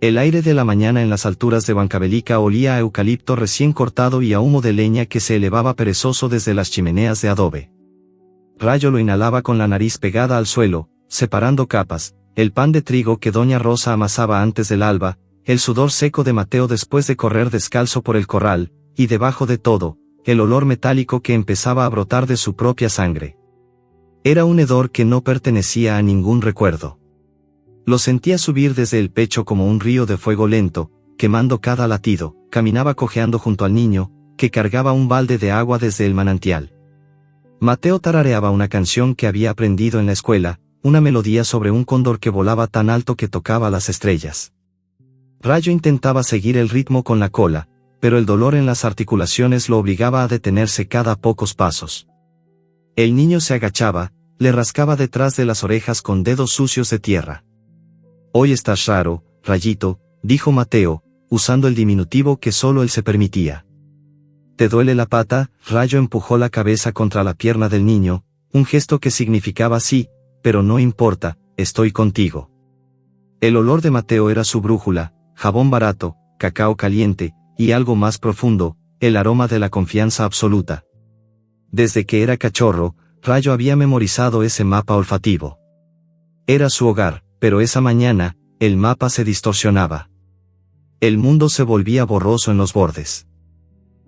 El aire de la mañana en las alturas de Huancavelica olía a eucalipto recién cortado y a humo de leña que se elevaba perezoso desde las chimeneas de adobe. Rayo lo inhalaba con la nariz pegada al suelo, separando capas, el pan de trigo que doña Rosa amasaba antes del alba, el sudor seco de Mateo después de correr descalzo por el corral, y debajo de todo, el olor metálico que empezaba a brotar de su propia sangre. Era un hedor que no pertenecía a ningún recuerdo. Lo sentía subir desde el pecho como un río de fuego lento, quemando cada latido. Caminaba cojeando junto al niño, que cargaba un balde de agua desde el manantial. Mateo tarareaba una canción que había aprendido en la escuela, una melodía sobre un cóndor que volaba tan alto que tocaba las estrellas. Rayo intentaba seguir el ritmo con la cola, pero el dolor en las articulaciones lo obligaba a detenerse cada pocos pasos. El niño se agachaba, le rascaba detrás de las orejas con dedos sucios de tierra. «Hoy estás raro, Rayito», dijo Mateo, usando el diminutivo que solo él se permitía. «¿Te duele la pata?». Rayo empujó la cabeza contra la pierna del niño, un gesto que significaba sí, pero no importa, estoy contigo. El olor de Mateo era su brújula, jabón barato, cacao caliente, y algo más profundo, el aroma de la confianza absoluta. Desde que era cachorro, Rayo había memorizado ese mapa olfativo. Era su hogar, pero esa mañana, el mapa se distorsionaba. El mundo se volvía borroso en los bordes.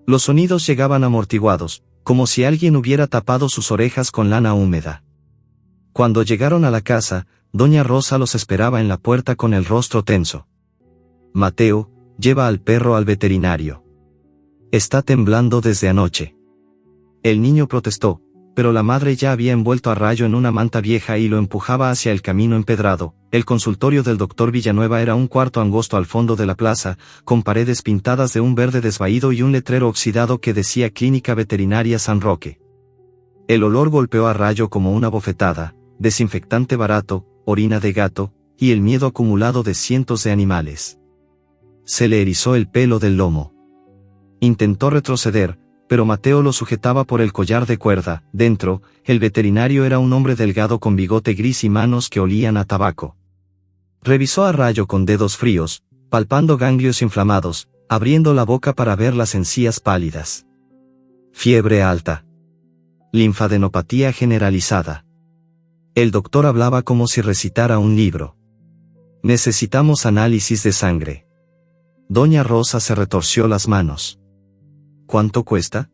Los sonidos llegaban amortiguados, como si alguien hubiera tapado sus orejas con lana húmeda. Cuando llegaron a la casa, doña Rosa los esperaba en la puerta con el rostro tenso. «Mateo, lleva al perro al veterinario. Está temblando desde anoche». El niño protestó, pero la madre ya había envuelto a Rayo en una manta vieja y lo empujaba hacia el camino empedrado. El consultorio del doctor Villanueva era un cuarto angosto al fondo de la plaza, con paredes pintadas de un verde desvaído y un letrero oxidado que decía Clínica Veterinaria San Roque. El olor golpeó a Rayo como una bofetada, desinfectante barato, orina de gato, y el miedo acumulado de cientos de animales. Se le erizó el pelo del lomo. Intentó retroceder, pero Mateo lo sujetaba por el collar de cuerda. Dentro, el veterinario era un hombre delgado con bigote gris y manos que olían a tabaco. Revisó a Rayo con dedos fríos, palpando ganglios inflamados, abriendo la boca para ver las encías pálidas. Fiebre alta. Linfadenopatía generalizada. El doctor hablaba como si recitara un libro. Necesitamos análisis de sangre. Doña Rosa se retorció las manos. ¿Cuánto cuesta?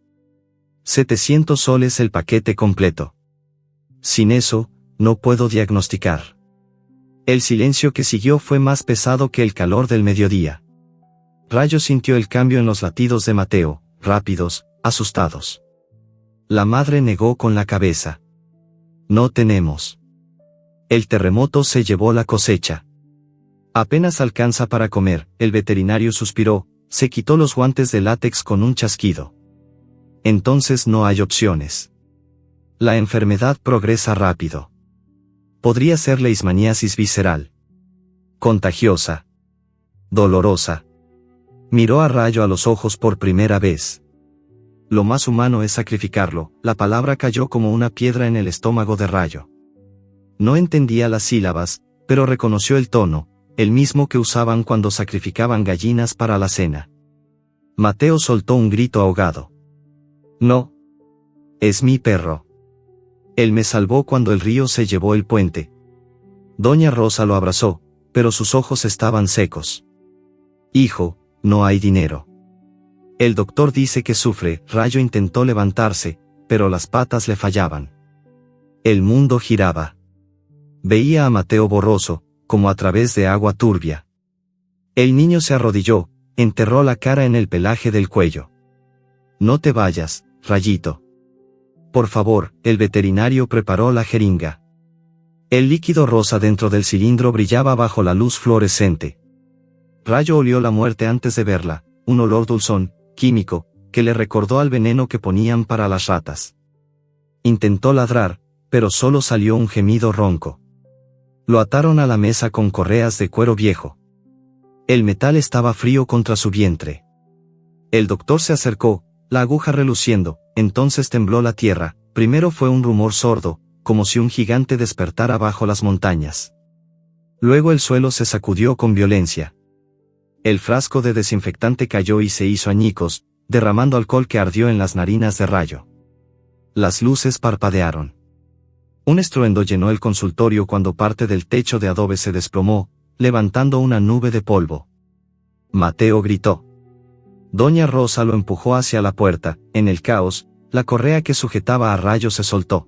700 soles el paquete completo. Sin eso, no puedo diagnosticar. El silencio que siguió fue más pesado que el calor del mediodía. Rayo sintió el cambio en los latidos de Mateo, rápidos, asustados. La madre negó con la cabeza. No tenemos. El terremoto se llevó la cosecha. Apenas alcanza para comer. El veterinario suspiró, se quitó los guantes de látex con un chasquido. Entonces no hay opciones. La enfermedad progresa rápido. Podría ser leishmaniasis visceral. Contagiosa. Dolorosa. Miró a Rayo a los ojos por primera vez. Lo más humano es sacrificarlo. La palabra cayó como una piedra en el estómago de Rayo. No entendía las sílabas, pero reconoció el tono, el mismo que usaban cuando sacrificaban gallinas para la cena. Mateo soltó un grito ahogado. No. Es mi perro. Él me salvó cuando el río se llevó el puente. Doña Rosa lo abrazó, pero sus ojos estaban secos. Hijo, no hay dinero. El doctor dice que sufre. Rayo intentó levantarse, pero las patas le fallaban. El mundo giraba. Veía a Mateo borroso, como a través de agua turbia. El niño se arrodilló, enterró la cara en el pelaje del cuello. No te vayas, Rayito. Por favor. El veterinario preparó la jeringa. El líquido rosa dentro del cilindro brillaba bajo la luz fluorescente. Rayo olió la muerte antes de verla, un olor dulzón, químico, que le recordó al veneno que ponían para las ratas. Intentó ladrar, pero solo salió un gemido ronco. Lo ataron a la mesa con correas de cuero viejo. El metal estaba frío contra su vientre. El doctor se acercó, la aguja reluciendo, entonces tembló la tierra. Primero fue un rumor sordo, como si un gigante despertara bajo las montañas. Luego el suelo se sacudió con violencia. El frasco de desinfectante cayó y se hizo añicos, derramando alcohol que ardió en las narinas de Rayo. Las luces parpadearon. Un estruendo llenó el consultorio cuando parte del techo de adobe se desplomó, levantando una nube de polvo. Mateo gritó. Doña Rosa lo empujó hacia la puerta. En el caos, la correa que sujetaba a Rayo se soltó.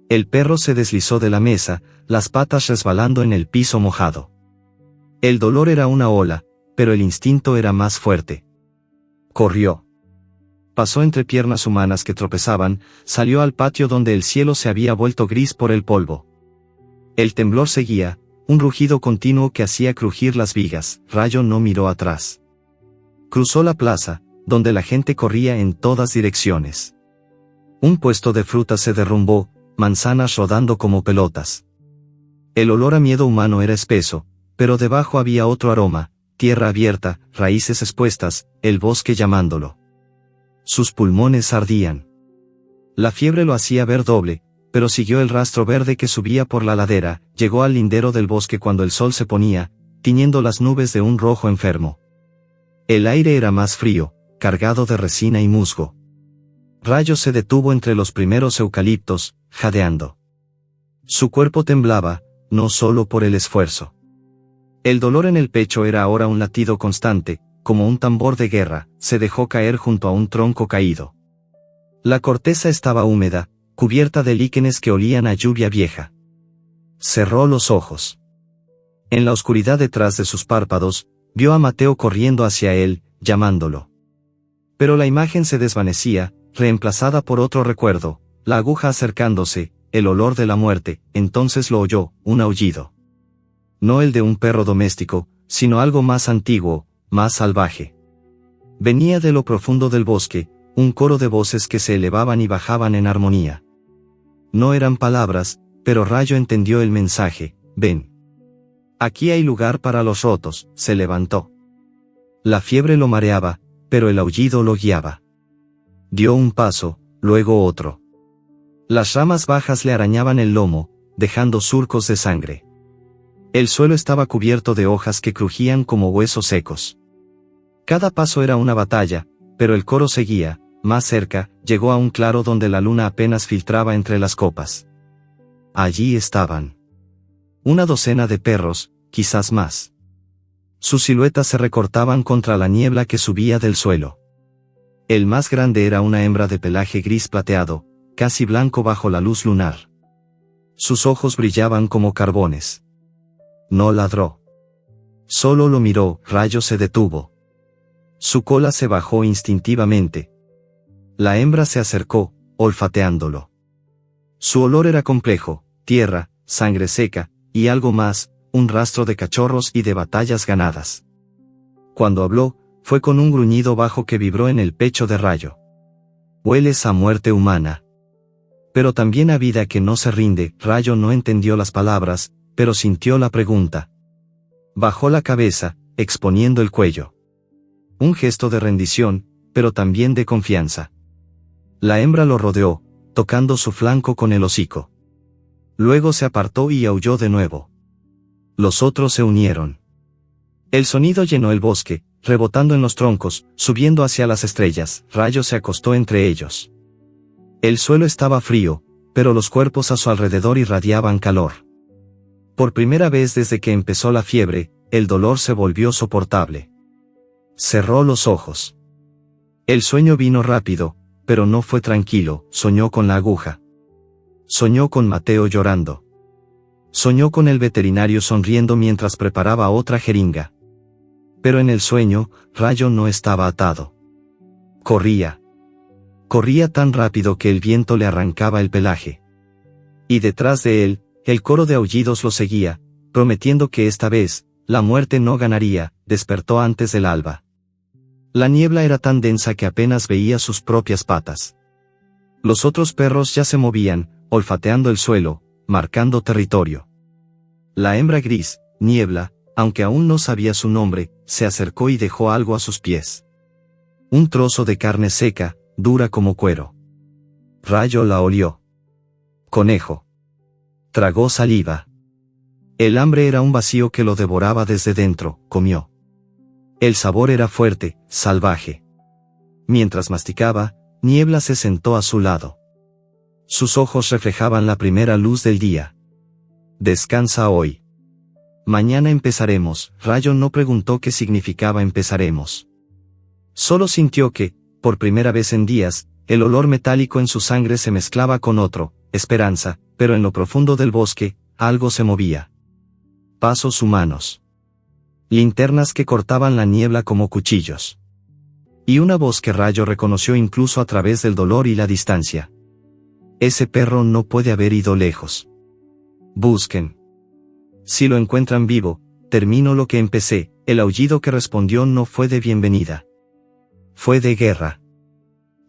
El perro se deslizó de la mesa, las patas resbalando en el piso mojado. El dolor era una ola, pero el instinto era más fuerte. Corrió. Pasó entre piernas humanas que tropezaban, salió al patio donde el cielo se había vuelto gris por el polvo. El temblor seguía, un rugido continuo que hacía crujir las vigas. Rayo no miró atrás. Cruzó la plaza, donde la gente corría en todas direcciones. Un puesto de frutas se derrumbó, manzanas rodando como pelotas. El olor a miedo humano era espeso, pero debajo había otro aroma, tierra abierta, raíces expuestas, el bosque llamándolo. Sus pulmones ardían. La fiebre lo hacía ver doble, pero siguió el rastro verde que subía por la ladera. Llegó al lindero del bosque cuando el sol se ponía, tiñendo las nubes de un rojo enfermo. El aire era más frío, cargado de resina y musgo. Rayo se detuvo entre los primeros eucaliptos, jadeando. Su cuerpo temblaba, no solo por el esfuerzo. El dolor en el pecho era ahora un latido constante, como un tambor de guerra. Se dejó caer junto a un tronco caído. La corteza estaba húmeda, cubierta de líquenes que olían a lluvia vieja. Cerró los ojos. En la oscuridad detrás de sus párpados, vio a Mateo corriendo hacia él, llamándolo. Pero la imagen se desvanecía, reemplazada por otro recuerdo, la aguja acercándose, el olor de la muerte. Entonces lo oyó, un aullido. No el de un perro doméstico, sino algo más antiguo, más salvaje. Venía de lo profundo del bosque, un coro de voces que se elevaban y bajaban en armonía. No eran palabras, pero Rayo entendió el mensaje. Ven. Aquí hay lugar para los rotos. Se levantó. La fiebre lo mareaba, pero el aullido lo guiaba. Dio un paso, luego otro. Las ramas bajas le arañaban el lomo, dejando surcos de sangre. El suelo estaba cubierto de hojas que crujían como huesos secos. Cada paso era una batalla, pero el coro seguía. Más cerca, llegó a un claro donde la luna apenas filtraba entre las copas. Allí estaban. Una docena de perros, quizás más. Sus siluetas se recortaban contra la niebla que subía del suelo. El más grande era una hembra de pelaje gris plateado, casi blanco bajo la luz lunar. Sus ojos brillaban como carbones. No ladró. Solo lo miró. Rayo se detuvo. Su cola se bajó instintivamente. La hembra se acercó, olfateándolo. Su olor era complejo, tierra, sangre seca, y algo más, un rastro de cachorros y de batallas ganadas. Cuando habló, fue con un gruñido bajo que vibró en el pecho de Rayo. Hueles a muerte humana. Pero también a vida que no se rinde. Rayo no entendió las palabras, pero sintió la pregunta. Bajó la cabeza, exponiendo el cuello. Un gesto de rendición, pero también de confianza. La hembra lo rodeó, tocando su flanco con el hocico. Luego se apartó y aulló de nuevo. Los otros se unieron. El sonido llenó el bosque, rebotando en los troncos, subiendo hacia las estrellas. Rayo se acostó entre ellos. El suelo estaba frío, pero los cuerpos a su alrededor irradiaban calor. Por primera vez desde que empezó la fiebre, el dolor se volvió soportable. Cerró los ojos. El sueño vino rápido, pero no fue tranquilo. Soñó con la aguja. Soñó con Mateo llorando. Soñó con el veterinario sonriendo mientras preparaba otra jeringa. Pero en el sueño, Rayo no estaba atado. Corría. Corría tan rápido que el viento le arrancaba el pelaje. Y detrás de él, el coro de aullidos lo seguía, prometiendo que esta vez, la muerte no ganaría. Despertó antes del alba. La niebla era tan densa que apenas veía sus propias patas. Los otros perros ya se movían, olfateando el suelo, marcando territorio. La hembra gris, Niebla, aunque aún no sabía su nombre, se acercó y dejó algo a sus pies. Un trozo de carne seca, dura como cuero. Rayo la olió. Conejo. Tragó saliva. El hambre era un vacío que lo devoraba desde dentro. Comió. El sabor era fuerte, salvaje. Mientras masticaba, Niebla se sentó a su lado. Sus ojos reflejaban la primera luz del día. Descansa hoy. Mañana empezaremos. Rayo no preguntó qué significaba empezaremos. Solo sintió que, por primera vez en días, el olor metálico en su sangre se mezclaba con otro, esperanza, pero en lo profundo del bosque, algo se movía. Pasos humanos. Linternas que cortaban la niebla como cuchillos. Y una voz que Rayo reconoció incluso a través del dolor y la distancia. Ese perro no puede haber ido lejos. Busquen. Si lo encuentran vivo, termino lo que empecé. El aullido que respondió no fue de bienvenida. Fue de guerra.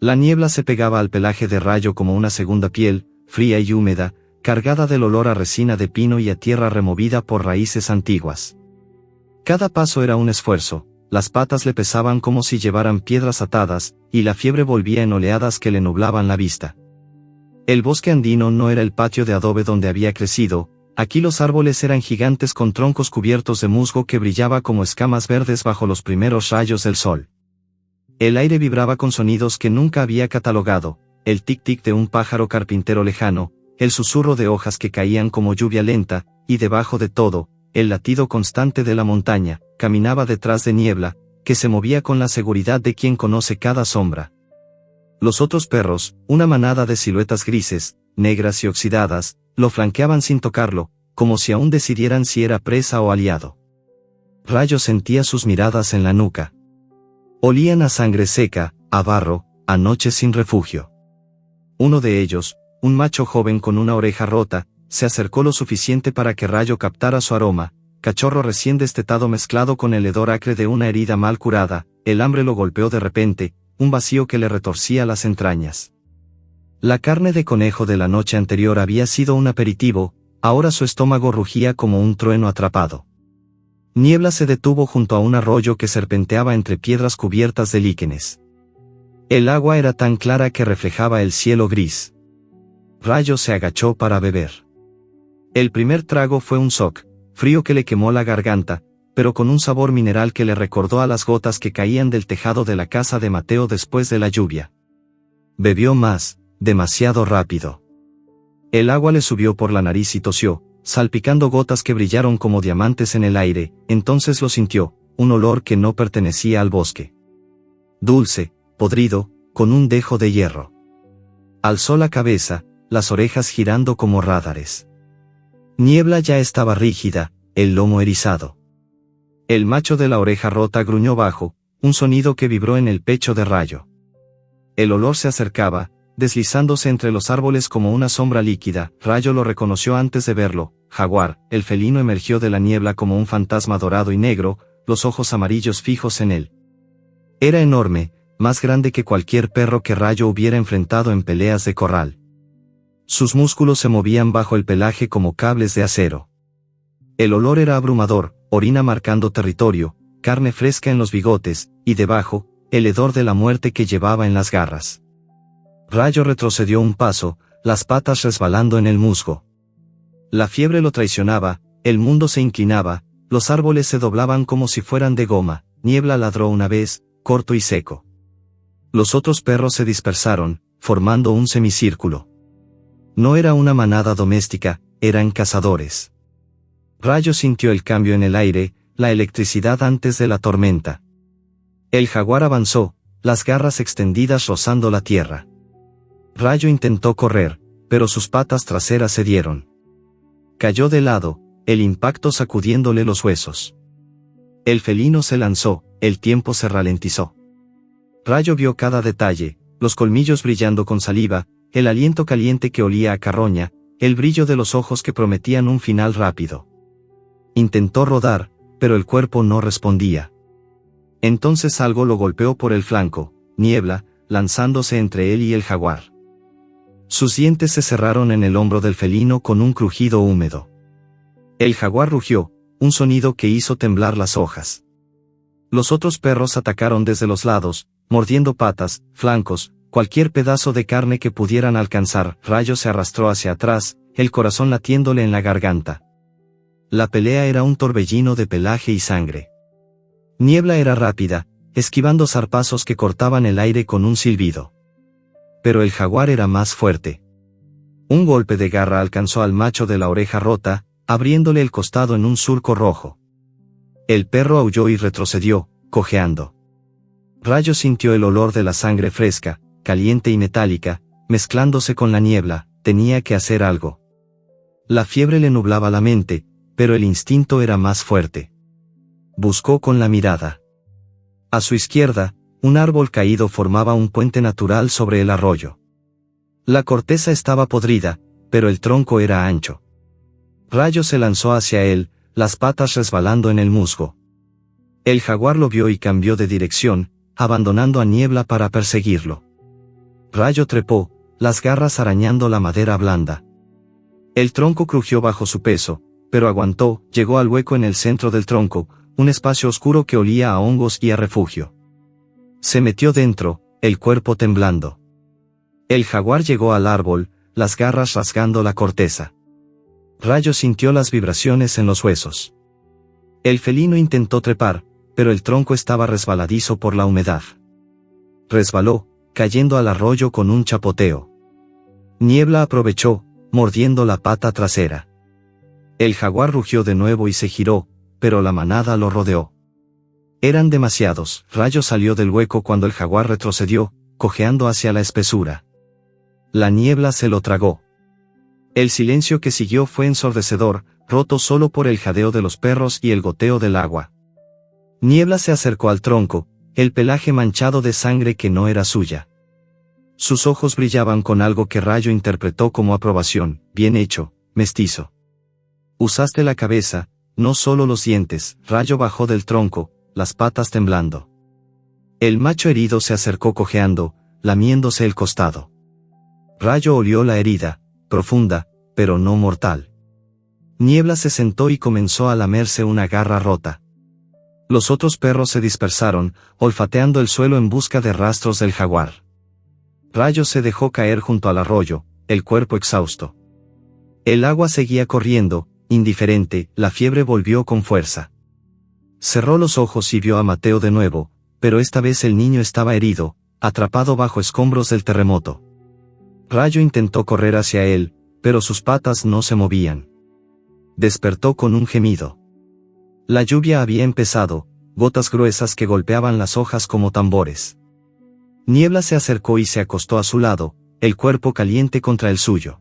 La niebla se pegaba al pelaje de Rayo como una segunda piel, fría y húmeda, cargada del olor a resina de pino y a tierra removida por raíces antiguas. Cada paso era un esfuerzo, las patas le pesaban como si llevaran piedras atadas, y la fiebre volvía en oleadas que le nublaban la vista. El bosque andino no era el patio de adobe donde había crecido, aquí los árboles eran gigantes con troncos cubiertos de musgo que brillaba como escamas verdes bajo los primeros rayos del sol. El aire vibraba con sonidos que nunca había catalogado, el tic-tic de un pájaro carpintero lejano, el susurro de hojas que caían como lluvia lenta, y debajo de todo, el latido constante de la montaña, caminaba detrás de Niebla, que se movía con la seguridad de quien conoce cada sombra. Los otros perros, una manada de siluetas grises, negras y oxidadas, lo flanqueaban sin tocarlo, como si aún decidieran si era presa o aliado. Rayo sentía sus miradas en la nuca. Olían a sangre seca, a barro, a noche sin refugio. Uno de ellos, un macho joven con una oreja rota, se acercó lo suficiente para que Rayo captara su aroma, cachorro recién destetado mezclado con el hedor acre de una herida mal curada. El hambre lo golpeó de repente, un vacío que le retorcía las entrañas. La carne de conejo de la noche anterior había sido un aperitivo, ahora su estómago rugía como un trueno atrapado. Niebla se detuvo junto a un arroyo que serpenteaba entre piedras cubiertas de líquenes. El agua era tan clara que reflejaba el cielo gris. Rayo se agachó para beber. El primer trago fue un soc, frío que le quemó la garganta, pero con un sabor mineral que le recordó a las gotas que caían del tejado de la casa de Mateo después de la lluvia. Bebió más, demasiado rápido. El agua le subió por la nariz y tosió, salpicando gotas que brillaron como diamantes en el aire. Entonces lo sintió, un olor que no pertenecía al bosque. Dulce, podrido, con un dejo de hierro. Alzó la cabeza, las orejas girando como rádares. Niebla ya estaba rígida, el lomo erizado. El macho de la oreja rota gruñó bajo, un sonido que vibró en el pecho de Rayo. El olor se acercaba, deslizándose entre los árboles como una sombra líquida. Rayo lo reconoció antes de verlo. Jaguar, el felino emergió de la niebla como un fantasma dorado y negro, los ojos amarillos fijos en él. Era enorme, más grande que cualquier perro que Rayo hubiera enfrentado en peleas de corral. Sus músculos se movían bajo el pelaje como cables de acero. El olor era abrumador, orina marcando territorio, carne fresca en los bigotes, y debajo, el hedor de la muerte que llevaba en las garras. Rayo retrocedió un paso, las patas resbalando en el musgo. La fiebre lo traicionaba, el mundo se inclinaba, los árboles se doblaban como si fueran de goma. Niebla ladró una vez, corto y seco. Los otros perros se dispersaron, formando un semicírculo. No era una manada doméstica, eran cazadores. Rayo sintió el cambio en el aire, la electricidad antes de la tormenta. El jaguar avanzó, las garras extendidas rozando la tierra. Rayo intentó correr, pero sus patas traseras cedieron. Cayó de lado, el impacto sacudiéndole los huesos. El felino se lanzó, el tiempo se ralentizó. Rayo vio cada detalle, los colmillos brillando con saliva, el aliento caliente que olía a carroña, el brillo de los ojos que prometían un final rápido. Intentó rodar, pero el cuerpo no respondía. Entonces algo lo golpeó por el flanco, Niebla, lanzándose entre él y el jaguar. Sus dientes se cerraron en el hombro del felino con un crujido húmedo. El jaguar rugió, un sonido que hizo temblar las hojas. Los otros perros atacaron desde los lados, mordiendo patas, flancos, cualquier pedazo de carne que pudieran alcanzar. Rayo se arrastró hacia atrás, el corazón latiéndole en la garganta. La pelea era un torbellino de pelaje y sangre. Niebla era rápida, esquivando zarpazos que cortaban el aire con un silbido. Pero el jaguar era más fuerte. Un golpe de garra alcanzó al macho de la oreja rota, abriéndole el costado en un surco rojo. El perro aulló y retrocedió, cojeando. Rayo sintió el olor de la sangre fresca, caliente y metálica, mezclándose con la niebla. Tenía que hacer algo. La fiebre le nublaba la mente, pero el instinto era más fuerte. Buscó con la mirada. A su izquierda, un árbol caído formaba un puente natural sobre el arroyo. La corteza estaba podrida, pero el tronco era ancho. Rayo se lanzó hacia él, las patas resbalando en el musgo. El jaguar lo vio y cambió de dirección, abandonando a Niebla para perseguirlo. Rayo trepó, las garras arañando la madera blanda. El tronco crujió bajo su peso, pero aguantó. Llegó al hueco en el centro del tronco, un espacio oscuro que olía a hongos y a refugio. Se metió dentro, el cuerpo temblando. El jaguar llegó al árbol, las garras rasgando la corteza. Rayo sintió las vibraciones en los huesos. El felino intentó trepar, pero el tronco estaba resbaladizo por la humedad. Resbaló, cayendo al arroyo con un chapoteo. Niebla aprovechó, mordiendo la pata trasera. El jaguar rugió de nuevo y se giró, pero la manada lo rodeó. Eran demasiados. Rayo salió del hueco cuando el jaguar retrocedió, cojeando hacia la espesura. La niebla se lo tragó. El silencio que siguió fue ensordecedor, roto solo por el jadeo de los perros y el goteo del agua. Niebla se acercó al tronco, el pelaje manchado de sangre que no era suya. Sus ojos brillaban con algo que Rayo interpretó como aprobación. Bien hecho, mestizo. Usaste la cabeza, no solo los dientes. Rayo bajó del tronco, las patas temblando. El macho herido se acercó cojeando, lamiéndose el costado. Rayo olió la herida, profunda, pero no mortal. Niebla se sentó y comenzó a lamerse una garra rota. Los otros perros se dispersaron, olfateando el suelo en busca de rastros del jaguar. Rayo se dejó caer junto al arroyo, el cuerpo exhausto. El agua seguía corriendo, indiferente. La fiebre volvió con fuerza. Cerró los ojos y vio a Mateo de nuevo, pero esta vez el niño estaba herido, atrapado bajo escombros del terremoto. Rayo intentó correr hacia él, pero sus patas no se movían. Despertó con un gemido. La lluvia había empezado, gotas gruesas que golpeaban las hojas como tambores. Niebla se acercó y se acostó a su lado, el cuerpo caliente contra el suyo.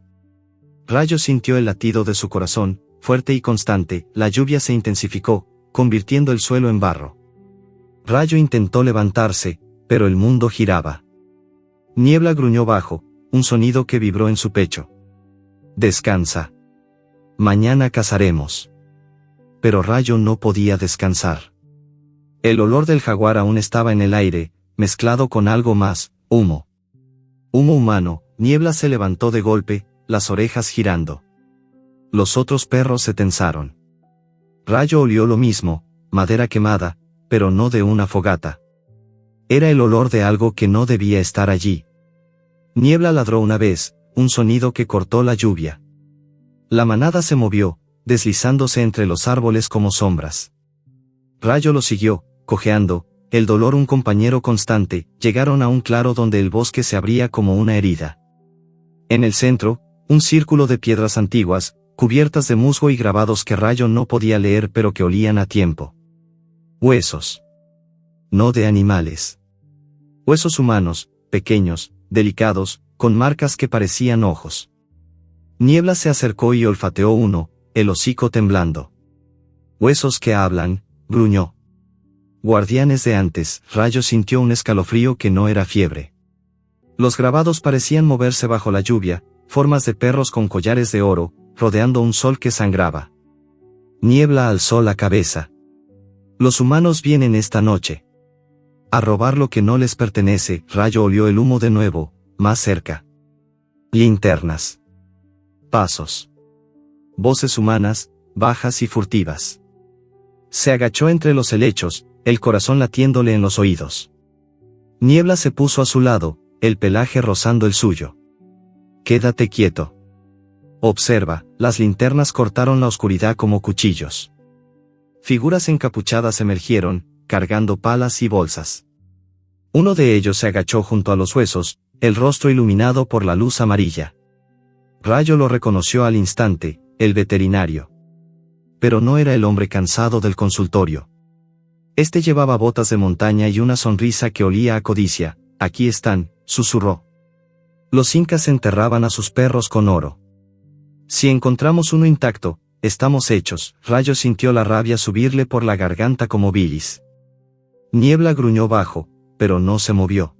Rayo sintió el latido de su corazón, fuerte y constante. La lluvia se intensificó, convirtiendo el suelo en barro. Rayo intentó levantarse, pero el mundo giraba. Niebla gruñó bajo, un sonido que vibró en su pecho. Descansa. Mañana cazaremos. Pero Rayo no podía descansar. El olor del jaguar aún estaba en el aire, mezclado con algo más, humo. Humo humano. Niebla se levantó de golpe, las orejas girando. Los otros perros se tensaron. Rayo olió lo mismo, madera quemada, pero no de una fogata. Era el olor de algo que no debía estar allí. Niebla ladró una vez, un sonido que cortó la lluvia. La manada se movió, deslizándose entre los árboles como sombras. Rayo lo siguió, cojeando, el dolor un compañero constante. Llegaron a un claro donde el bosque se abría como una herida. En el centro, un círculo de piedras antiguas, cubiertas de musgo y grabados que Rayo no podía leer pero que olían a tiempo. Huesos. No de animales. Huesos humanos, pequeños, delicados, con marcas que parecían ojos. Niebla se acercó y olfateó uno, el hocico temblando. Huesos que hablan, gruñó. Guardianes de antes. Rayo sintió un escalofrío que no era fiebre. Los grabados parecían moverse bajo la lluvia, formas de perros con collares de oro, rodeando un sol que sangraba. Niebla alzó la cabeza. Los humanos vienen esta noche a robar lo que no les pertenece. Rayo olió el humo de nuevo, más cerca. Linternas. Pasos. Voces humanas, bajas y furtivas. Se agachó entre los helechos, el corazón latiéndole en los oídos. Niebla se puso a su lado, el pelaje rozando el suyo. Quédate quieto. Observa. Las linternas cortaron la oscuridad como cuchillos. Figuras encapuchadas emergieron, cargando palas y bolsas. Uno de ellos se agachó junto a los huesos, el rostro iluminado por la luz amarilla. Rayo lo reconoció al instante, el veterinario. Pero no era el hombre cansado del consultorio. Este llevaba botas de montaña y una sonrisa que olía a codicia. «Aquí están», susurró. Los incas enterraban a sus perros con oro. Si encontramos uno intacto, estamos hechos. Rayo sintió la rabia subirle por la garganta como bilis. Niebla gruñó bajo, pero no se movió.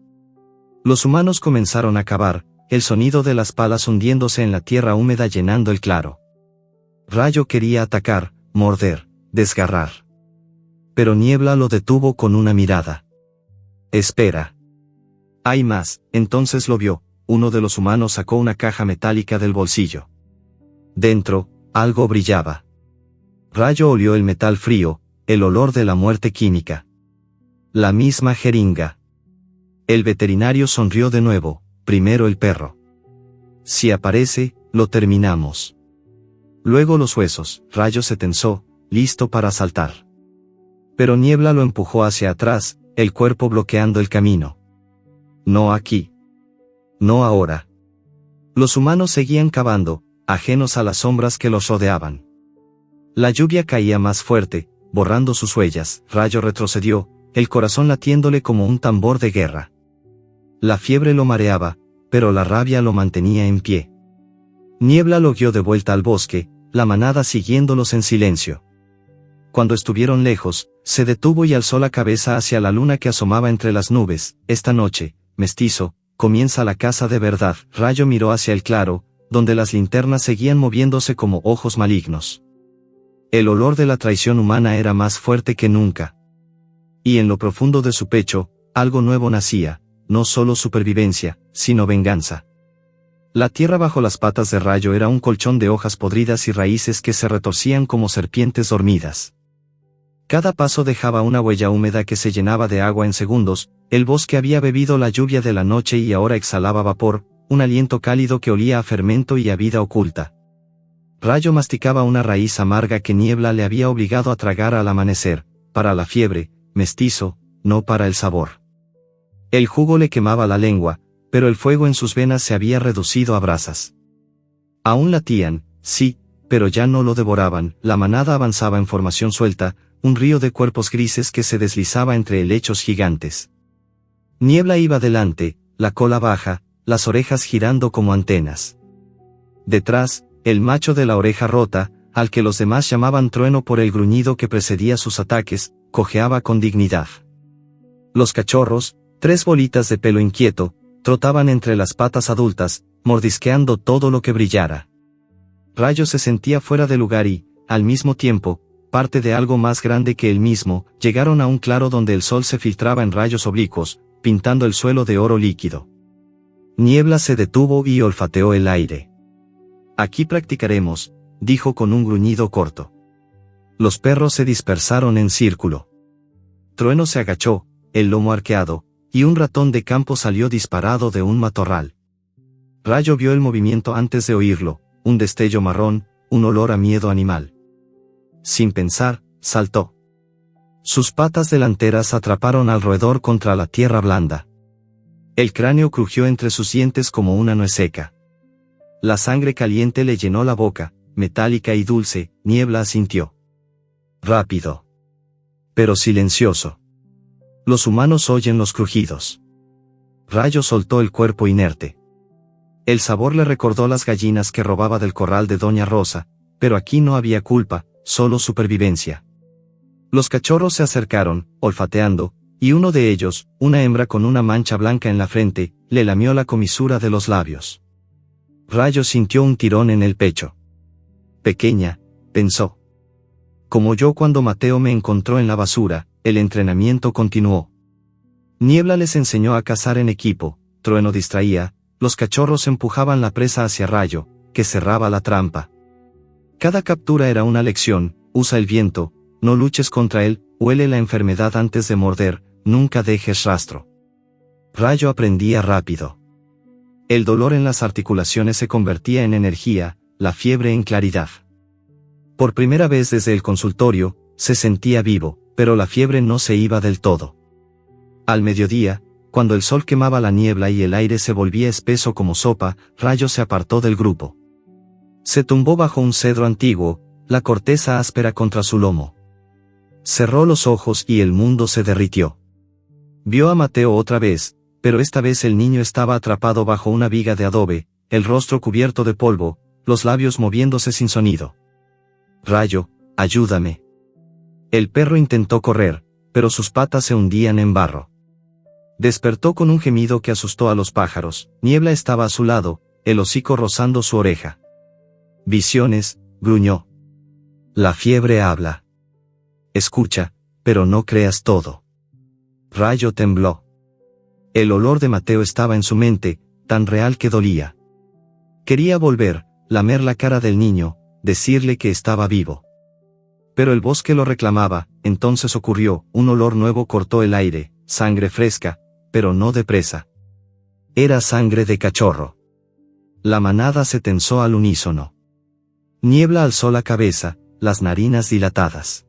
Los humanos comenzaron a cavar, el sonido de las palas hundiéndose en la tierra húmeda llenando el claro. Rayo quería atacar, morder, desgarrar. Pero Niebla lo detuvo con una mirada. «Espera. Hay más». Entonces lo vio. Uno de los humanos sacó una caja metálica del bolsillo. Dentro, algo brillaba. Rayo olió el metal frío, el olor de la muerte química. La misma jeringa. El veterinario sonrió de nuevo, primero el perro. «Si aparece, lo terminamos». Luego los huesos. Rayo se tensó, listo para saltar. Pero Niebla lo empujó hacia atrás, el cuerpo bloqueando el camino. «No aquí. No ahora». Los humanos seguían cavando, ajenos a las sombras que los rodeaban. La lluvia caía más fuerte, borrando sus huellas. Rayo retrocedió, el corazón latiéndole como un tambor de guerra. La fiebre lo mareaba, pero la rabia lo mantenía en pie. Niebla lo guió de vuelta al bosque, la manada siguiéndolos en silencio. Cuando estuvieron lejos, se detuvo y alzó la cabeza hacia la luna que asomaba entre las nubes. «Esta noche, mestizo, comienza la caza de verdad». Rayo miró hacia el claro, donde las linternas seguían moviéndose como ojos malignos. El olor de la traición humana era más fuerte que nunca. Y en lo profundo de su pecho, algo nuevo nacía, no solo supervivencia, sino venganza. La tierra bajo las patas de Rayo era un colchón de hojas podridas y raíces que se retorcían como serpientes dormidas. Cada paso dejaba una huella húmeda que se llenaba de agua en segundos. El bosque había bebido la lluvia de la noche y ahora exhalaba vapor, un aliento cálido que olía a fermento y a vida oculta. Rayo masticaba una raíz amarga que Niebla le había obligado a tragar al amanecer, para la fiebre, mestizo, no para el sabor. El jugo le quemaba la lengua, pero el fuego en sus venas se había reducido a brasas. Aún latían, sí, pero ya no lo devoraban. La manada avanzaba en formación suelta, un río de cuerpos grises que se deslizaba entre helechos gigantes. Niebla iba delante, la cola baja, las orejas girando como antenas. Detrás, el macho de la oreja rota, al que los demás llamaban Trueno por el gruñido que precedía sus ataques, cojeaba con dignidad. Los cachorros, 3 bolitas de pelo inquieto, trotaban entre las patas adultas, mordisqueando todo lo que brillara. Rayo se sentía fuera de lugar y, al mismo tiempo, parte de algo más grande que él mismo. Llegaron a un claro donde el sol se filtraba en rayos oblicuos, pintando el suelo de oro líquido. Niebla se detuvo y olfateó el aire. «Aquí practicaremos», dijo con un gruñido corto. Los perros se dispersaron en círculo. Trueno se agachó, el lomo arqueado, y un ratón de campo salió disparado de un matorral. Rayo vio el movimiento antes de oírlo, un destello marrón, un olor a miedo animal. Sin pensar, saltó. Sus patas delanteras atraparon al roedor contra la tierra blanda. El cráneo crujió entre sus dientes como una nuez seca. La sangre caliente le llenó la boca, metálica y dulce. Niebla asintió. Rápido. Pero silencioso. Los humanos oyen los crujidos. Rayo soltó el cuerpo inerte. El sabor le recordó las gallinas que robaba del corral de Doña Rosa, pero aquí no había culpa, solo supervivencia. Los cachorros se acercaron, olfateando, y uno de ellos, una hembra con una mancha blanca en la frente, le lamió la comisura de los labios. Rayo sintió un tirón en el pecho. Pequeña, pensó. Como yo cuando Mateo me encontró en la basura. El entrenamiento continuó. Niebla les enseñó a cazar en equipo. Trueno distraía, los cachorros empujaban la presa hacia Rayo, que cerraba la trampa. Cada captura era una lección. Usa el viento, no luches contra él, huele la enfermedad antes de morder, nunca dejes rastro. Rayo aprendía rápido. El dolor en las articulaciones se convertía en energía, la fiebre en claridad. Por primera vez desde el consultorio, se sentía vivo. pero la fiebre no se iba del todo. Al mediodía, cuando el sol quemaba la niebla y el aire se volvía espeso como sopa, Rayo se apartó del grupo. Se tumbó bajo un cedro antiguo, la corteza áspera contra su lomo. Cerró los ojos y el mundo se derritió. Vio a Mateo otra vez, pero esta vez el niño estaba atrapado bajo una viga de adobe, el rostro cubierto de polvo, los labios moviéndose sin sonido. Rayo, ayúdame. El perro intentó correr, pero sus patas se hundían en barro. Despertó con un gemido que asustó a los pájaros. Niebla estaba a su lado, el hocico rozando su oreja. Visiones, gruñó. La fiebre habla. Escucha, pero no creas todo. Rayo tembló. El olor de Mateo estaba en su mente, tan real que dolía. Quería volver, lamer la cara del niño, decirle que estaba vivo. Pero el bosque lo reclamaba. Entonces ocurrió, un olor nuevo cortó el aire, sangre fresca, pero no de presa. Era sangre de cachorro. La manada se tensó al unísono. Niebla alzó la cabeza, las narinas dilatadas.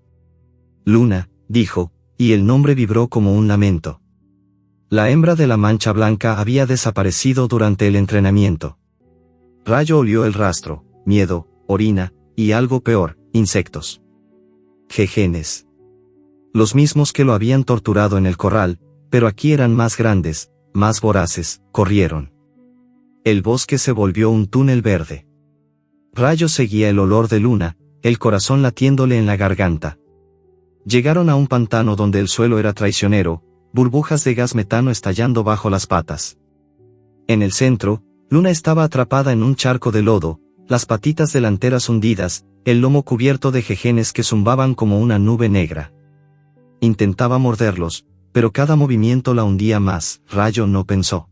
Luna, dijo, y el nombre vibró como un lamento. La hembra de la mancha blanca había desaparecido durante el entrenamiento. Rayo olió el rastro, miedo, orina, y algo peor, insectos. Jejenes. Los mismos que lo habían torturado en el corral, pero aquí eran más grandes, más voraces, corrieron. El bosque se volvió un túnel verde. Rayo seguía el olor de Luna, el corazón latiéndole en la garganta. Llegaron a un pantano donde el suelo era traicionero, burbujas de gas metano estallando bajo las patas. En el centro, Luna estaba atrapada en un charco de lodo, las patitas delanteras hundidas, el lomo cubierto de jejenes que zumbaban como una nube negra. Intentaba morderlos, pero cada movimiento la hundía más. Rayo no pensó.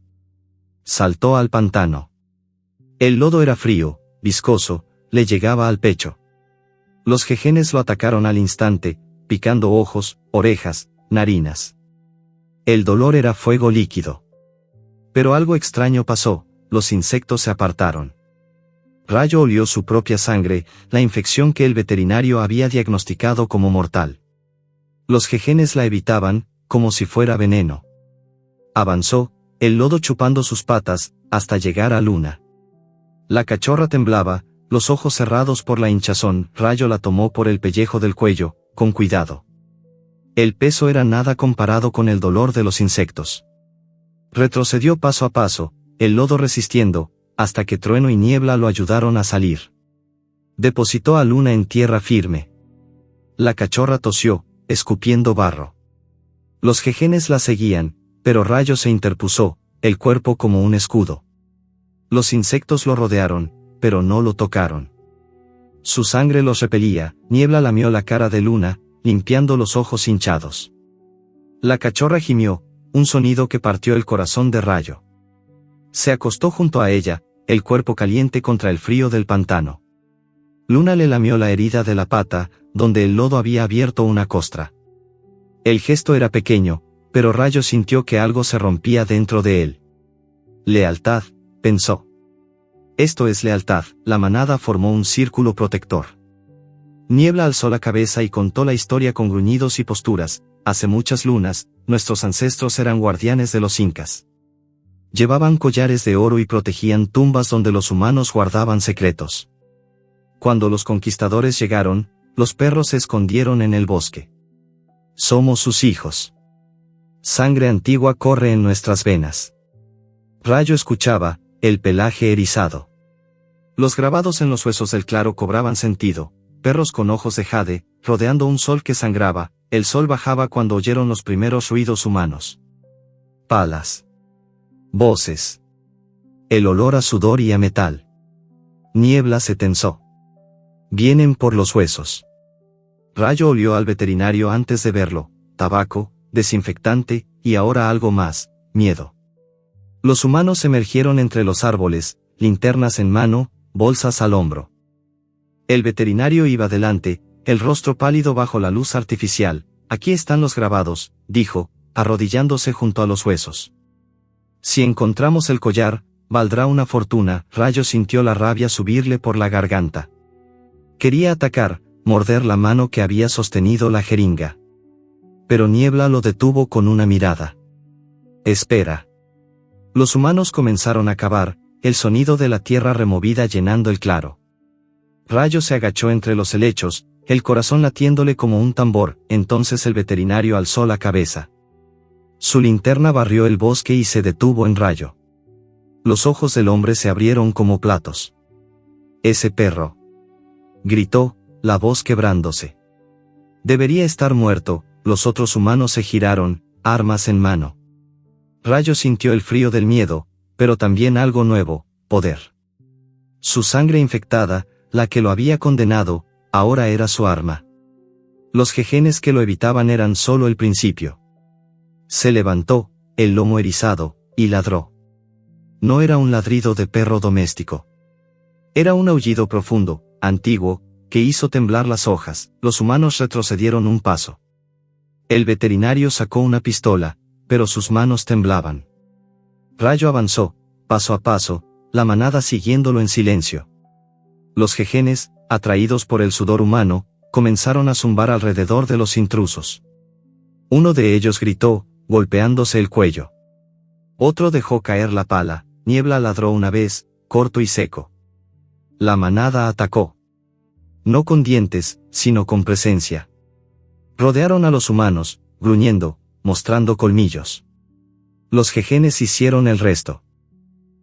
Saltó al pantano. El lodo era frío, viscoso, le llegaba al pecho. Los jejenes lo atacaron al instante, picando ojos, orejas, narinas. El dolor era fuego líquido. Pero algo extraño pasó, los insectos se apartaron. Rayo olió su propia sangre, la infección que el veterinario había diagnosticado como mortal. Los jejenes la evitaban, como si fuera veneno. Avanzó, el lodo chupando sus patas, hasta llegar a Luna. La cachorra temblaba, los ojos cerrados por la hinchazón. Rayo la tomó por el pellejo del cuello, con cuidado. El peso era nada comparado con el dolor de los insectos. Retrocedió paso a paso, el lodo resistiendo, hasta que Trueno y Niebla lo ayudaron a salir. Depositó a Luna en tierra firme. La cachorra tosió, escupiendo barro. Los jejenes la seguían, pero Rayo se interpuso, el cuerpo como un escudo. Los insectos lo rodearon, pero no lo tocaron. Su sangre los repelía. Niebla lamió la cara de Luna, limpiando los ojos hinchados. La cachorra gimió, un sonido que partió el corazón de Rayo. Se acostó junto a ella, el cuerpo caliente contra el frío del pantano. Luna le lamió la herida de la pata, donde el lodo había abierto una costra. El gesto era pequeño, pero Rayo sintió que algo se rompía dentro de él. Lealtad, pensó. Esto es lealtad. La manada formó un círculo protector. Niebla alzó la cabeza y contó la historia con gruñidos y posturas. Hace muchas lunas, nuestros ancestros eran guardianes de los incas. Llevaban collares de oro y protegían tumbas donde los humanos guardaban secretos. Cuando los conquistadores llegaron, los perros se escondieron en el bosque. Somos sus hijos. Sangre antigua corre en nuestras venas. Rayo escuchaba, el pelaje erizado. Los grabados en los huesos del claro cobraban sentido. Perros con ojos de jade, rodeando un sol que sangraba. El sol bajaba cuando oyeron los primeros ruidos humanos. Palas. Voces. El olor a sudor y a metal. Niebla se tensó. Vienen por los huesos. Rayo olió al veterinario antes de verlo. Tabaco, desinfectante, y ahora algo más, miedo. Los humanos emergieron entre los árboles, linternas en mano, bolsas al hombro. El veterinario iba delante, el rostro pálido bajo la luz artificial. Aquí están los grabados, dijo, arrodillándose junto a los huesos. Si encontramos el collar, valdrá una fortuna. Rayo sintió la rabia subirle por la garganta. Quería atacar, morder la mano que había sostenido la jeringa. Pero Niebla lo detuvo con una mirada. Espera. Los humanos comenzaron a cavar, el sonido de la tierra removida llenando el claro. Rayo se agachó entre los helechos, el corazón latiéndole como un tambor. Entonces el veterinario alzó la cabeza. Su linterna barrió el bosque y se detuvo en Rayo. Los ojos del hombre se abrieron como platos. «Ese perro», gritó, la voz quebrándose. «Debería estar muerto». Los otros humanos se giraron, armas en mano. Rayo sintió el frío del miedo, pero también algo nuevo, poder. Su sangre infectada, la que lo había condenado, ahora era su arma. Los jejenes que lo evitaban eran solo el principio. Se levantó, el lomo erizado, y ladró. No era un ladrido de perro doméstico. Era un aullido profundo, antiguo, que hizo temblar las hojas. Los humanos retrocedieron un paso. El veterinario sacó una pistola, pero sus manos temblaban. Rayo avanzó, paso a paso, la manada siguiéndolo en silencio. Los jejenes, atraídos por el sudor humano, comenzaron a zumbar alrededor de los intrusos. Uno de ellos gritó, golpeándose el cuello. Otro dejó caer la pala. Niebla ladró una vez, corto y seco. La manada atacó. No con dientes, sino con presencia. Rodearon a los humanos, gruñendo, mostrando colmillos. Los jejenes hicieron el resto.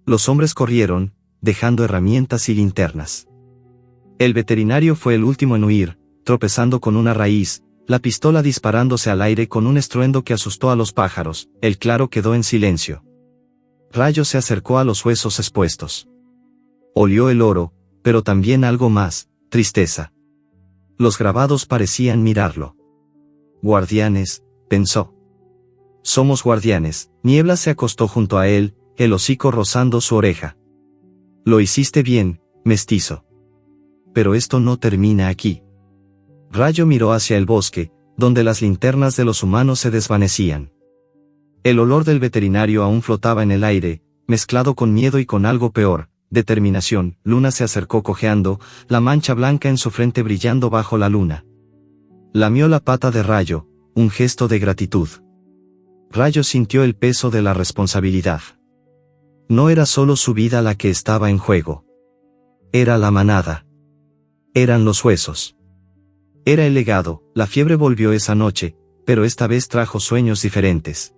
Los hombres corrieron, dejando herramientas y linternas. El veterinario fue el último en huir, tropezando con una raíz, la pistola disparándose al aire con un estruendo que asustó a los pájaros. El claro quedó en silencio. Rayo se acercó a los huesos expuestos. Olió el oro, pero también algo más, tristeza. Los grabados parecían mirarlo. Guardianes, pensó. Somos guardianes. Niebla se acostó junto a él, el hocico rozando su oreja. Lo hiciste bien, mestizo. Pero esto no termina aquí. Rayo miró hacia el bosque, donde las linternas de los humanos se desvanecían. El olor del veterinario aún flotaba en el aire, mezclado con miedo y con algo peor, determinación. Luna se acercó cojeando, la mancha blanca en su frente brillando bajo la luna. Lamió la pata de Rayo, un gesto de gratitud. Rayo sintió el peso de la responsabilidad. No era solo su vida la que estaba en juego. Era la manada. Eran los huesos. Era el legado. La fiebre volvió esa noche, pero esta vez trajo sueños diferentes.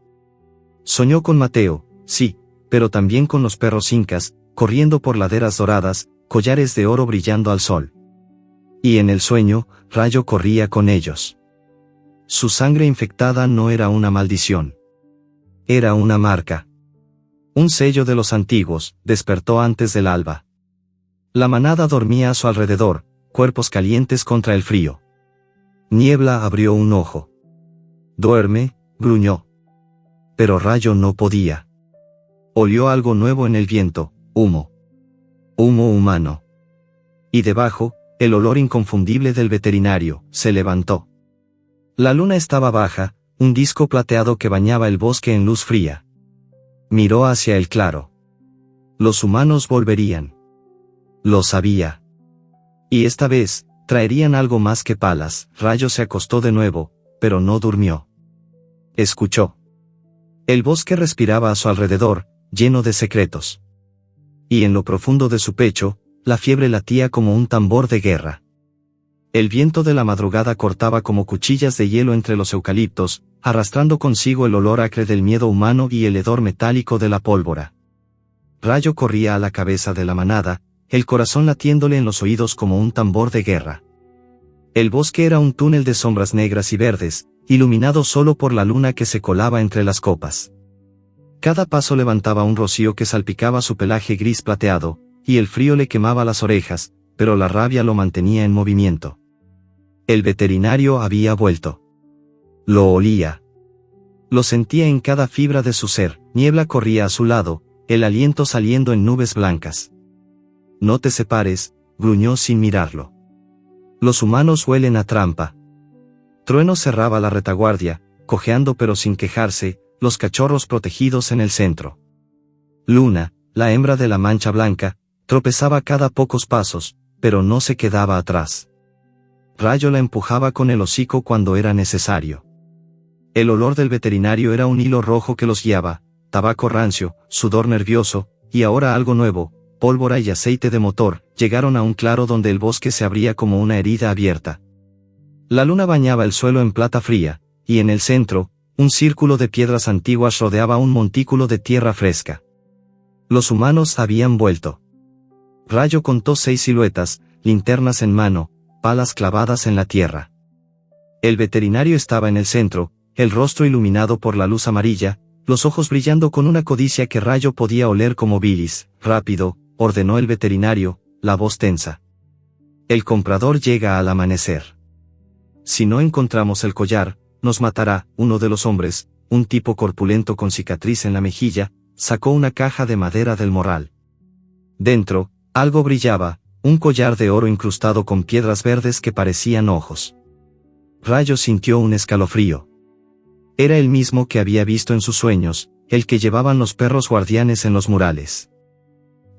Soñó con Mateo, sí, pero también con los perros incas, corriendo por laderas doradas, collares de oro brillando al sol. Y en el sueño, Rayo corría con ellos. Su sangre infectada no era una maldición. Era una marca. Un sello de los antiguos. Despertó antes del alba. La manada dormía a su alrededor, cuerpos calientes contra el frío. Niebla abrió un ojo. «Duerme», gruñó. Pero Rayo no podía. Olió algo nuevo en el viento, humo. Humo humano. Y debajo, el olor inconfundible del veterinario. Se levantó. La luna estaba baja, un disco plateado que bañaba el bosque en luz fría. Miró hacia el claro. Los humanos volverían. Lo sabía. Y esta vez, traerían algo más que palas. Rayo se acostó de nuevo, pero no durmió. Escuchó. El bosque respiraba a su alrededor, lleno de secretos. Y en lo profundo de su pecho, la fiebre latía como un tambor de guerra. El viento de la madrugada cortaba como cuchillas de hielo entre los eucaliptos, arrastrando consigo el olor acre del miedo humano y el hedor metálico de la pólvora. Rayo corría a la cabeza de la manada, el corazón latiéndole en los oídos como un tambor de guerra. El bosque era un túnel de sombras negras y verdes, iluminado solo por la luna que se colaba entre las copas. Cada paso levantaba un rocío que salpicaba su pelaje gris plateado, y el frío le quemaba las orejas, pero la rabia lo mantenía en movimiento. El veterinario había vuelto. Lo olía. Lo sentía en cada fibra de su ser. Niebla corría a su lado, el aliento saliendo en nubes blancas. «No te separes», gruñó sin mirarlo. «Los humanos huelen a trampa». Trueno cerraba la retaguardia, cojeando pero sin quejarse, los cachorros protegidos en el centro. Luna, la hembra de la mancha blanca, tropezaba cada pocos pasos, pero no se quedaba atrás. Rayo la empujaba con el hocico cuando era necesario. El olor del veterinario era un hilo rojo que los guiaba, tabaco rancio, sudor nervioso, y ahora algo nuevo, pólvora y aceite de motor. Llegaron a un claro donde el bosque se abría como una herida abierta. La luna bañaba el suelo en plata fría, y en el centro, un círculo de piedras antiguas rodeaba un montículo de tierra fresca. Los humanos habían vuelto. Rayo contó 6 siluetas, linternas en mano, palas clavadas en la tierra. El veterinario estaba en el centro, el rostro iluminado por la luz amarilla, los ojos brillando con una codicia que Rayo podía oler como bilis. Rápido, ordenó el veterinario, la voz tensa. El comprador llega al amanecer. Si no encontramos el collar, nos matará. Uno de los hombres, un tipo corpulento con cicatriz en la mejilla, sacó una caja de madera del morral. Dentro, algo brillaba, un collar de oro incrustado con piedras verdes que parecían ojos. Rayo sintió un escalofrío. Era el mismo que había visto en sus sueños, el que llevaban los perros guardianes en los murales.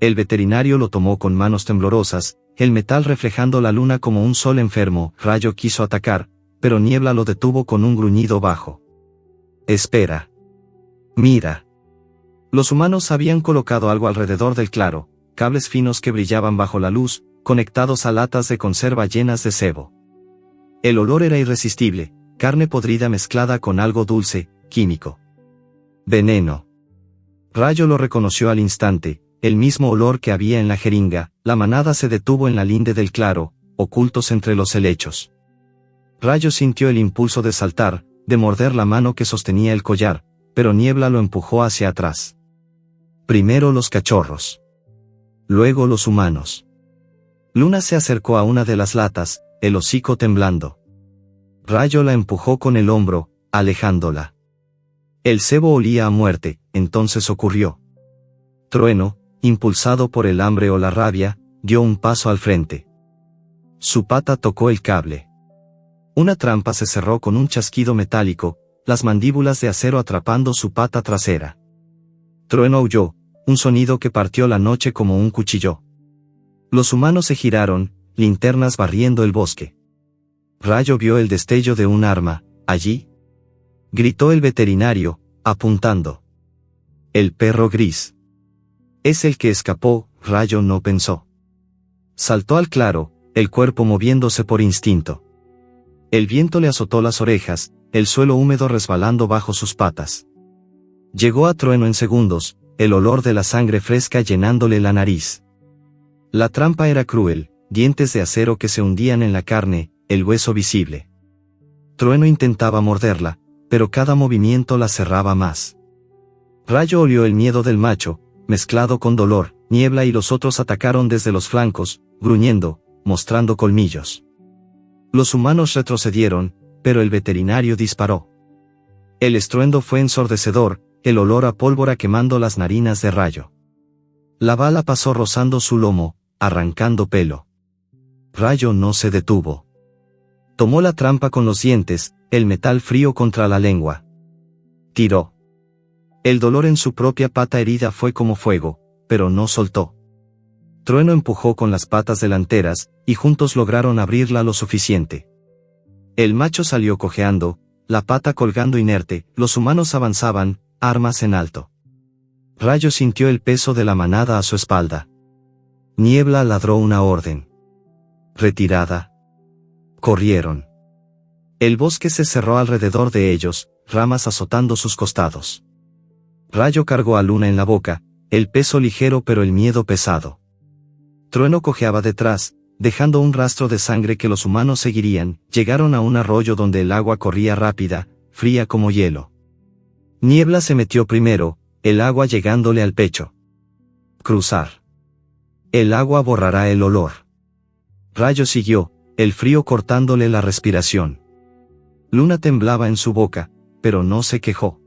El veterinario lo tomó con manos temblorosas, el metal reflejando la luna como un sol enfermo. Rayo quiso atacar, pero Niebla lo detuvo con un gruñido bajo. Espera. Mira. Los humanos habían colocado algo alrededor del claro, cables finos que brillaban bajo la luz, conectados a latas de conserva llenas de sebo. El olor era irresistible, carne podrida mezclada con algo dulce, químico. Veneno. Rayo lo reconoció al instante, el mismo olor que había en la jeringa. La manada se detuvo en la linde del claro, ocultos entre los helechos. Rayo sintió el impulso de saltar, de morder la mano que sostenía el collar, pero Niebla lo empujó hacia atrás. Primero los cachorros. Luego los humanos. Luna se acercó a una de las latas, el hocico temblando. Rayo la empujó con el hombro, alejándola. El cebo olía a muerte. Entonces ocurrió. Trueno, impulsado por el hambre o la rabia, dio un paso al frente. Su pata tocó el cable. Una trampa se cerró con un chasquido metálico, las mandíbulas de acero atrapando su pata trasera. Trueno aulló, un sonido que partió la noche como un cuchillo. Los humanos se giraron, linternas barriendo el bosque. Rayo vio el destello de un arma. ¿Allí? Gritó el veterinario, apuntando. El perro gris. Es el que escapó. Rayo no pensó. Saltó al claro, el cuerpo moviéndose por instinto. El viento le azotó las orejas, el suelo húmedo resbalando bajo sus patas. Llegó a Trueno en segundos, el olor de la sangre fresca llenándole la nariz. La trampa era cruel, dientes de acero que se hundían en la carne, el hueso visible. Trueno intentaba morderla, pero cada movimiento la cerraba más. Rayo olió el miedo del macho, mezclado con dolor. Niebla y los otros atacaron desde los flancos, gruñendo, mostrando colmillos. Los humanos retrocedieron, pero el veterinario disparó. El estruendo fue ensordecedor, el olor a pólvora quemando las narinas de Rayo. La bala pasó rozando su lomo, arrancando pelo. Rayo no se detuvo. Tomó la trampa con los dientes, el metal frío contra la lengua. Tiró. El dolor en su propia pata herida fue como fuego, pero no soltó. Trueno empujó con las patas delanteras, y juntos lograron abrirla lo suficiente. El macho salió cojeando, la pata colgando inerte. Los humanos avanzaban, armas en alto. Rayo sintió el peso de la manada a su espalda. Niebla ladró una orden. Retirada. Corrieron. El bosque se cerró alrededor de ellos, ramas azotando sus costados. Rayo cargó a Luna en la boca, el peso ligero pero el miedo pesado. Trueno cojeaba detrás, dejando un rastro de sangre que los humanos seguirían. Llegaron a un arroyo donde el agua corría rápida, fría como hielo. Niebla se metió primero, el agua llegándole al pecho. Cruzar. El agua borrará el olor. Rayo siguió, el frío cortándole la respiración. Luna temblaba en su boca, pero no se quejó.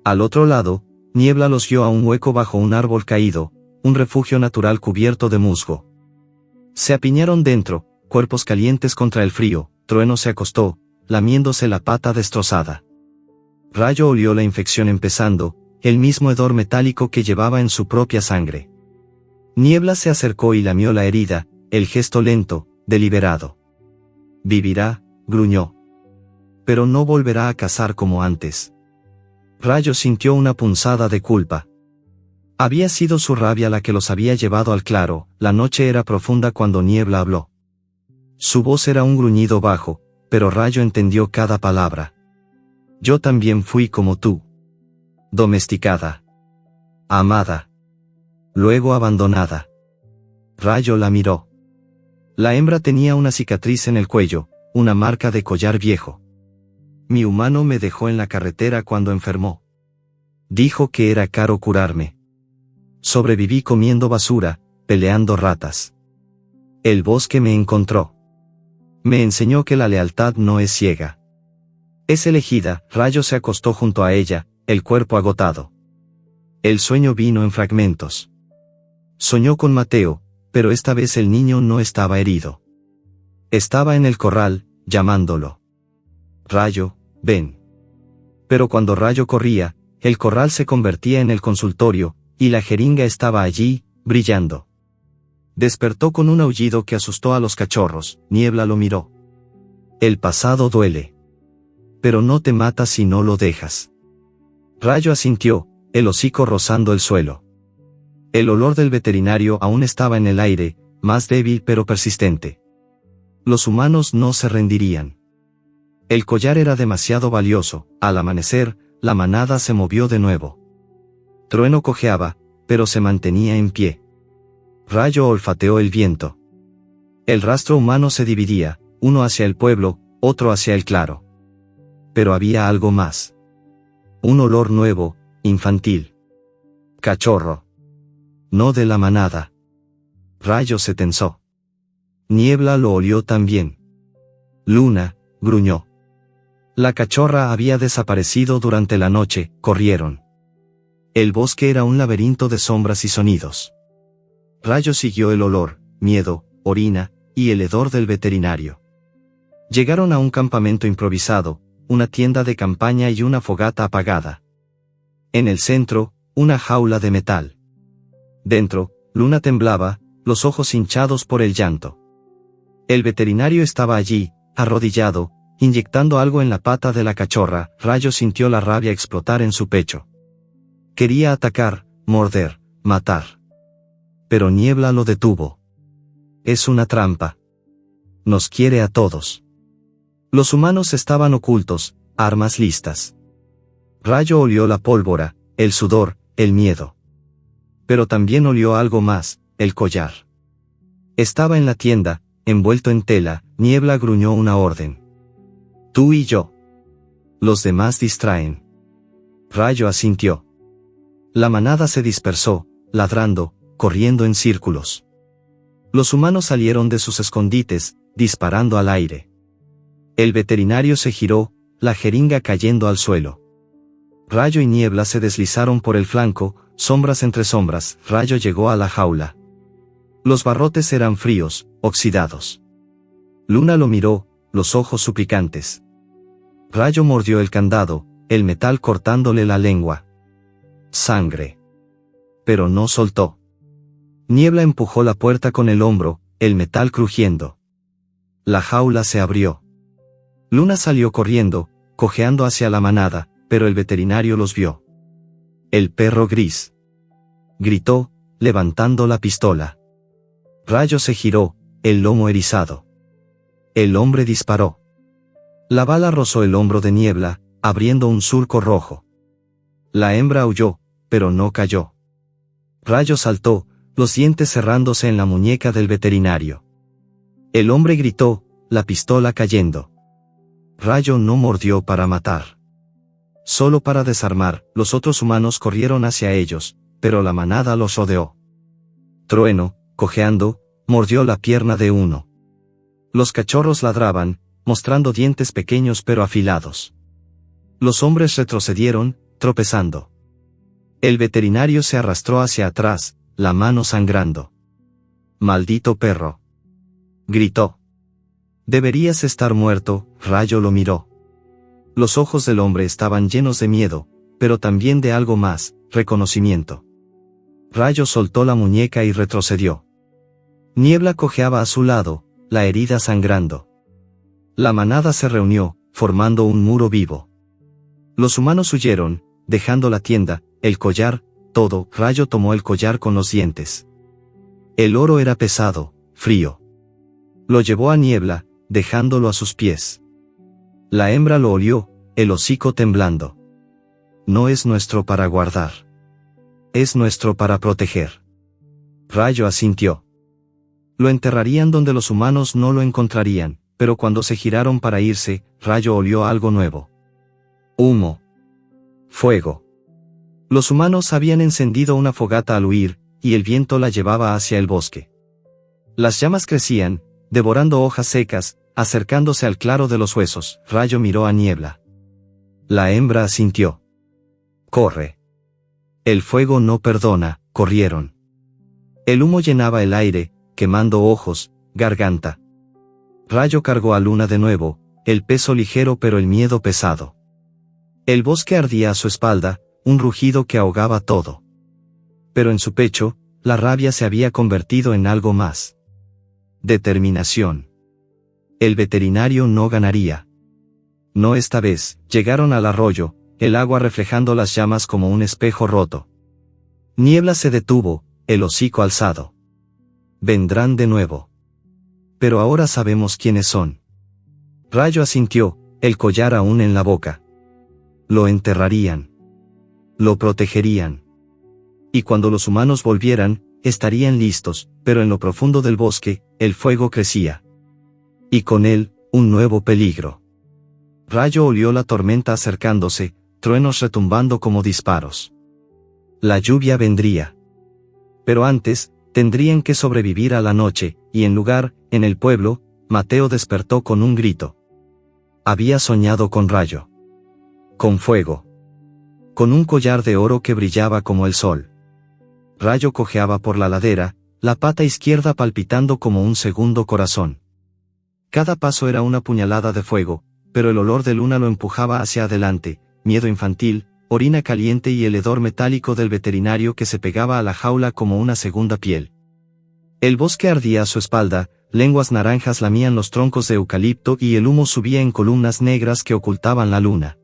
Al otro lado, Niebla los guió a un hueco bajo un árbol caído, un refugio natural cubierto de musgo. Se apiñaron dentro, cuerpos calientes contra el frío. Trueno se acostó, lamiéndose la pata destrozada. Rayo olió la infección empezando, el mismo hedor metálico que llevaba en su propia sangre. Niebla se acercó y lamió la herida, el gesto lento, deliberado. Vivirá, gruñó. pero no volverá a cazar como antes. Rayo sintió una punzada de culpa. Había sido su rabia la que los había llevado al claro. La noche era profunda cuando Niebla habló. Su voz era un gruñido bajo, pero Rayo entendió cada palabra. Yo también fui como tú. Domesticada. Amada. Luego abandonada. Rayo la miró. La hembra tenía una cicatriz en el cuello, una marca de collar viejo. Mi humano me dejó en la carretera cuando enfermó. Dijo que era caro curarme. Sobreviví comiendo basura, peleando ratas. El bosque me encontró. Me enseñó que la lealtad no es ciega. Es elegida. Rayo se acostó junto a ella, el cuerpo agotado. El sueño vino en fragmentos. Soñó con Mateo, pero esta vez el niño no estaba herido. Estaba en el corral, llamándolo. Rayo, ven. Pero cuando Rayo corría, el corral se convertía en el consultorio, y la jeringa estaba allí, brillando. Despertó con un aullido que asustó a los cachorros. Niebla lo miró. El pasado duele. Pero no te mata si no lo dejas. Rayo asintió, el hocico rozando el suelo. El olor del veterinario aún estaba en el aire, más débil pero persistente. Los humanos no se rendirían. El collar era demasiado valioso. Al amanecer, la manada se movió de nuevo. Trueno cojeaba, pero se mantenía en pie. Rayo olfateó el viento. El rastro humano se dividía, uno hacia el pueblo, otro hacia el claro. Pero había algo más. Un olor nuevo, infantil. Cachorro. No de la manada. Rayo se tensó. Niebla lo olió también. Luna, gruñó. La cachorra había desaparecido durante la noche. Corrieron. El bosque era un laberinto de sombras y sonidos. Rayo siguió el olor, miedo, orina, y el hedor del veterinario. Llegaron a un campamento improvisado, una tienda de campaña y una fogata apagada. En el centro, una jaula de metal. Dentro, Luna temblaba, los ojos hinchados por el llanto. El veterinario estaba allí, arrodillado, inyectando algo en la pata de la cachorra. Rayo sintió la rabia explotar en su pecho. Quería atacar, morder, matar. Pero Niebla lo detuvo. Es una trampa. Nos quiere a todos. Los humanos estaban ocultos, armas listas. Rayo olió la pólvora, el sudor, el miedo. Pero también olió algo más, el collar. Estaba en la tienda, envuelto en tela. Niebla gruñó una orden. Tú y yo. Los demás distraen. Rayo asintió. La manada se dispersó, ladrando, corriendo en círculos. Los humanos salieron de sus escondites, disparando al aire. El veterinario se giró, la jeringa cayendo al suelo. Rayo y Niebla se deslizaron por el flanco, sombras entre sombras. Rayo llegó a la jaula. Los barrotes eran fríos, oxidados. Luna lo miró, los ojos suplicantes. Rayo mordió el candado, el metal cortándole la lengua. Sangre. Pero no soltó. Niebla empujó la puerta con el hombro, el metal crujiendo. La jaula se abrió. Luna salió corriendo, cojeando hacia la manada, pero el veterinario los vio. El perro gris. Gritó, levantando la pistola. Rayo se giró, el lomo erizado. El hombre disparó. La bala rozó el hombro de Niebla, abriendo un surco rojo. La hembra aulló, pero no cayó. Rayo saltó, los dientes cerrándose en la muñeca del veterinario. El hombre gritó, la pistola cayendo. Rayo no mordió para matar. Solo para desarmar. Los otros humanos corrieron hacia ellos, pero la manada los rodeó. Trueno, cojeando, mordió la pierna de uno. Los cachorros ladraban, mostrando dientes pequeños pero afilados. Los hombres retrocedieron, tropezando. El veterinario se arrastró hacia atrás, la mano sangrando. «Maldito perro», gritó. «Deberías estar muerto». Rayo lo miró. Los ojos del hombre estaban llenos de miedo, pero también de algo más, reconocimiento. Rayo soltó la muñeca y retrocedió. Niebla cojeaba a su lado, la herida sangrando. La manada se reunió, formando un muro vivo. Los humanos huyeron, dejando la tienda, el collar, todo. Rayo tomó el collar con los dientes. El oro era pesado, frío. Lo llevó a Niebla, dejándolo a sus pies. La hembra lo olió, el hocico temblando. No es nuestro para guardar. Es nuestro para proteger. Rayo asintió. Lo enterrarían donde los humanos no lo encontrarían, pero cuando se giraron para irse, Rayo olió algo nuevo. Humo. Fuego. Los humanos habían encendido una fogata al huir, y el viento la llevaba hacia el bosque. Las llamas crecían, devorando hojas secas, acercándose al claro de los huesos. Rayo miró a Niebla. La hembra asintió. Corre. El fuego no perdona, corrieron. El humo llenaba el aire, quemando ojos, garganta. Rayo cargó a Luna de nuevo, el peso ligero pero el miedo pesado. El bosque ardía a su espalda, un rugido que ahogaba todo. Pero en su pecho, la rabia se había convertido en algo más. Determinación. El veterinario no ganaría. No esta vez. Llegaron al arroyo, el agua reflejando las llamas como un espejo roto. Niebla se detuvo, el hocico alzado. Vendrán de nuevo. Pero ahora sabemos quiénes son. Rayo asintió, el collar aún en la boca. Lo enterrarían. Lo protegerían. Y cuando los humanos volvieran, estarían listos, pero en lo profundo del bosque, el fuego crecía. Y con él, un nuevo peligro. Rayo olió la tormenta acercándose, truenos retumbando como disparos. La lluvia vendría. Pero antes, tendrían que sobrevivir a la noche, y en el pueblo, Mateo despertó con un grito. Había soñado con Rayo. Con fuego. Con un collar de oro que brillaba como el sol. Rayo cojeaba por la ladera, la pata izquierda palpitando como un segundo corazón. Cada paso era una puñalada de fuego, pero el olor de Luna lo empujaba hacia adelante, miedo infantil, orina caliente y el hedor metálico del veterinario que se pegaba a la jaula como una segunda piel. El bosque ardía a su espalda, lenguas naranjas lamían los troncos de eucalipto y el humo subía en columnas negras que ocultaban la luna.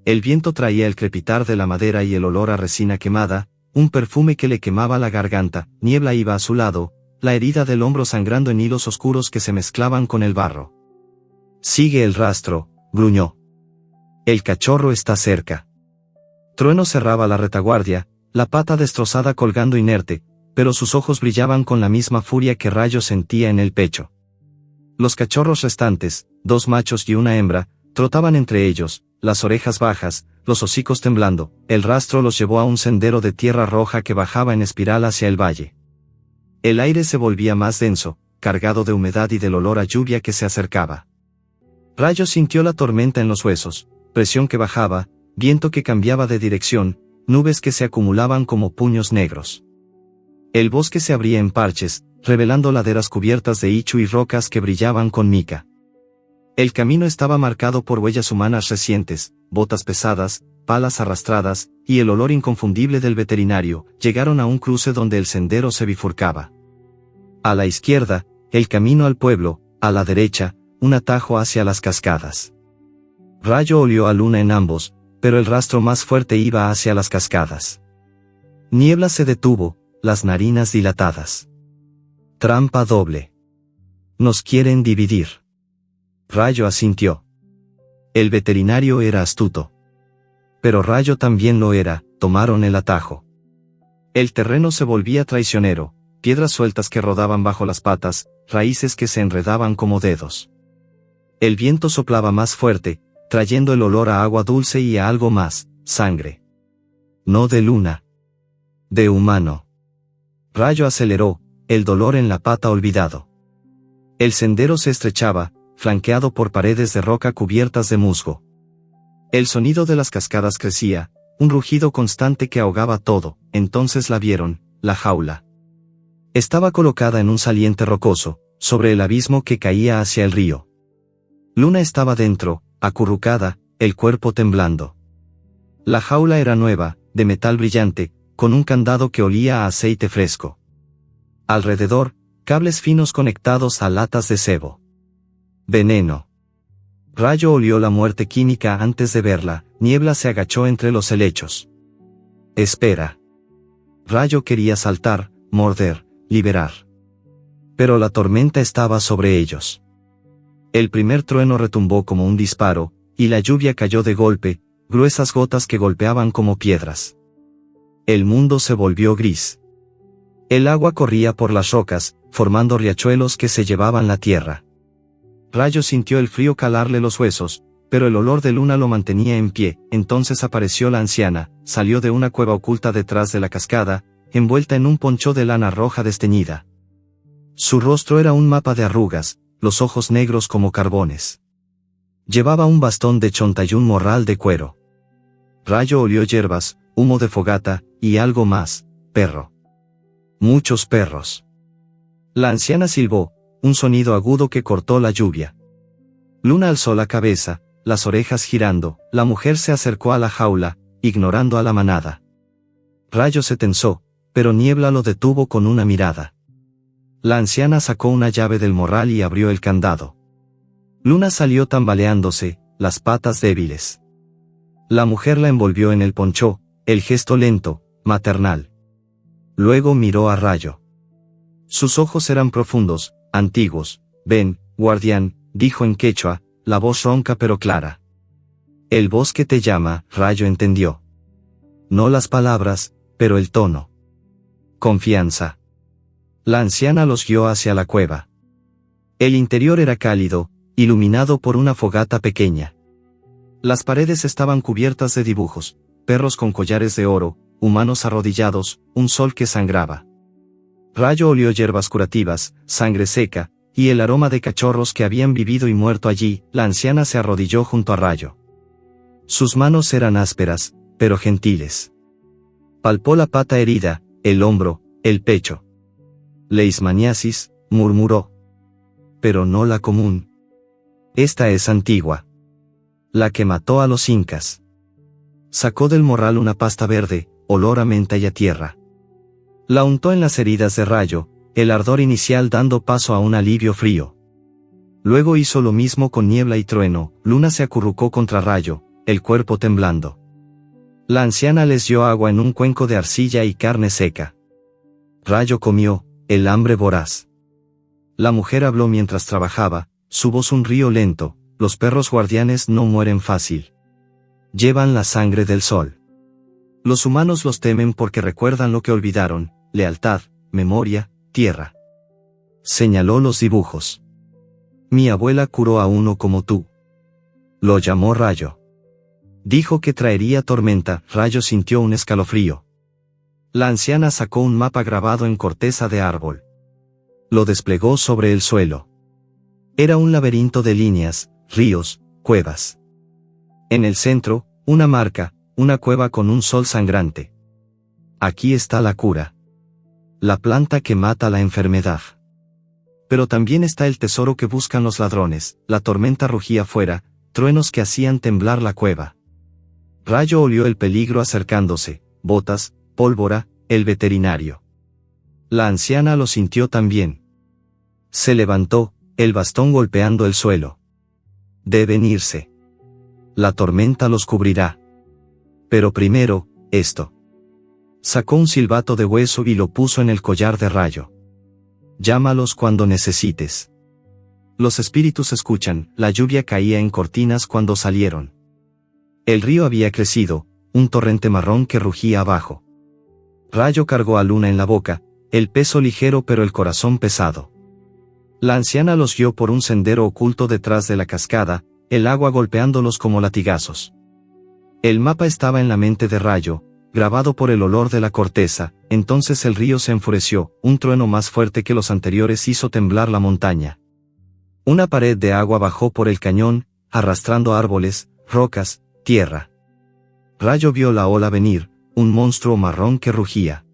El viento traía el crepitar de la madera y el olor a resina quemada, un perfume que le quemaba la garganta. Niebla iba a su lado, la herida del hombro sangrando en hilos oscuros que se mezclaban con el barro. Sigue el rastro, gruñó. El cachorro está cerca. Trueno cerraba la retaguardia, la pata destrozada colgando inerte, pero sus ojos brillaban con la misma furia que Rayo sentía en el pecho. Los cachorros restantes, 2 machos y una hembra, trotaban entre ellos, las orejas bajas, los hocicos temblando. El rastro los llevó a un sendero de tierra roja que bajaba en espiral hacia el valle. El aire se volvía más denso, cargado de humedad y del olor a lluvia que se acercaba. Rayo sintió la tormenta en los huesos, presión que bajaba, viento que cambiaba de dirección, nubes que se acumulaban como puños negros. El bosque se abría en parches, revelando laderas cubiertas de ichu y rocas que brillaban con mica. El camino estaba marcado por huellas humanas recientes, botas pesadas, palas arrastradas, y el olor inconfundible del veterinario. Llegaron a un cruce donde el sendero se bifurcaba. A la izquierda, el camino al pueblo, a la derecha, un atajo hacia las cascadas. Rayo olió a Luna en ambos, pero el rastro más fuerte iba hacia las cascadas. Niebla se detuvo, las narinas dilatadas. Trampa doble. Nos quieren dividir. Rayo asintió. El veterinario era astuto. Pero Rayo también lo era. Tomaron el atajo. El terreno se volvía traicionero, piedras sueltas que rodaban bajo las patas, raíces que se enredaban como dedos. El viento soplaba más fuerte, trayendo el olor a agua dulce y a algo más, sangre. No de Luna. De humano. Rayo aceleró, el dolor en la pata olvidado. El sendero se estrechaba, flanqueado por paredes de roca cubiertas de musgo. El sonido de las cascadas crecía, un rugido constante que ahogaba todo. Entonces la vieron, la jaula. Estaba colocada en un saliente rocoso, sobre el abismo que caía hacia el río. Luna estaba dentro, acurrucada, el cuerpo temblando. La jaula era nueva, de metal brillante, con un candado que olía a aceite fresco. Alrededor, cables finos conectados a latas de cebo. Veneno. Rayo olió la muerte química antes de verla. Niebla se agachó entre los helechos. Espera. Rayo quería saltar, morder, liberar. Pero la tormenta estaba sobre ellos. El primer trueno retumbó como un disparo, y la lluvia cayó de golpe, gruesas gotas que golpeaban como piedras. El mundo se volvió gris. El agua corría por las rocas, formando riachuelos que se llevaban la tierra. Rayo sintió el frío calarle los huesos, pero el olor de luna lo mantenía en pie. Entonces apareció la anciana, salió de una cueva oculta detrás de la cascada, envuelta en un poncho de lana roja desteñida. Su rostro era un mapa de arrugas, los ojos negros como carbones. Llevaba un bastón de chonta y un morral de cuero. Rayo olió hierbas, humo de fogata, y algo más, perro. Muchos perros. La anciana silbó, un sonido agudo que cortó la lluvia. Luna alzó la cabeza, las orejas girando. La mujer se acercó a la jaula, ignorando a la manada. Rayo se tensó, pero Niebla lo detuvo con una mirada. La anciana sacó una llave del morral y abrió el candado. Luna salió tambaleándose, las patas débiles. La mujer la envolvió en el poncho, el gesto lento, maternal. Luego miró a Rayo. Sus ojos eran profundos, antiguos. Ven, guardián, dijo en quechua, la voz ronca pero clara. El bosque te llama, Rayo entendió. No las palabras, pero el tono. Confianza. La anciana los guió hacia la cueva. El interior era cálido, iluminado por una fogata pequeña. Las paredes estaban cubiertas de dibujos, perros con collares de oro, humanos arrodillados, un sol que sangraba. Rayo olió hierbas curativas, sangre seca, y el aroma de cachorros que habían vivido y muerto allí. La anciana se arrodilló junto a Rayo. Sus manos eran ásperas, pero gentiles. Palpó la pata herida, el hombro, el pecho. Leishmaniasis, murmuró. Pero no la común. Esta es antigua. La que mató a los incas. Sacó del morral una pasta verde, olor a menta y a tierra. La untó en las heridas de Rayo, el ardor inicial dando paso a un alivio frío. Luego hizo lo mismo con Niebla y Trueno. Luna se acurrucó contra Rayo, el cuerpo temblando. La anciana les dio agua en un cuenco de arcilla y carne seca. Rayo comió, el hambre voraz. La mujer habló mientras trabajaba, su voz un río lento. Los perros guardianes no mueren fácil. Llevan la sangre del sol. Los humanos los temen porque recuerdan lo que olvidaron, lealtad, memoria, tierra. Señaló los dibujos. Mi abuela curó a uno como tú. Lo llamó Rayo. Dijo que traería tormenta. Rayo sintió un escalofrío. La anciana sacó un mapa grabado en corteza de árbol. Lo desplegó sobre el suelo. Era un laberinto de líneas, ríos, cuevas. En el centro, una marca, una cueva con un sol sangrante. Aquí está la cura. La planta que mata la enfermedad. Pero también está el tesoro que buscan los ladrones. La tormenta rugía fuera, truenos que hacían temblar la cueva. Rayo olió el peligro acercándose, botas, pólvora, el veterinario. La anciana lo sintió también. Se levantó, el bastón golpeando el suelo. Deben irse. La tormenta los cubrirá. Pero primero, esto. Sacó un silbato de hueso y lo puso en el collar de Rayo. Llámalos cuando necesites. Los espíritus escuchan. La lluvia caía en cortinas cuando salieron. El río había crecido, un torrente marrón que rugía abajo. Rayo cargó a Luna en la boca, el peso ligero pero el corazón pesado. La anciana los guió por un sendero oculto detrás de la cascada, el agua golpeándolos como latigazos. El mapa estaba en la mente de Rayo, grabado por el olor de la corteza. Entonces el río se enfureció, un trueno más fuerte que los anteriores hizo temblar la montaña. Una pared de agua bajó por el cañón, arrastrando árboles, rocas, tierra. Rayo vio la ola venir, un monstruo marrón que rugía.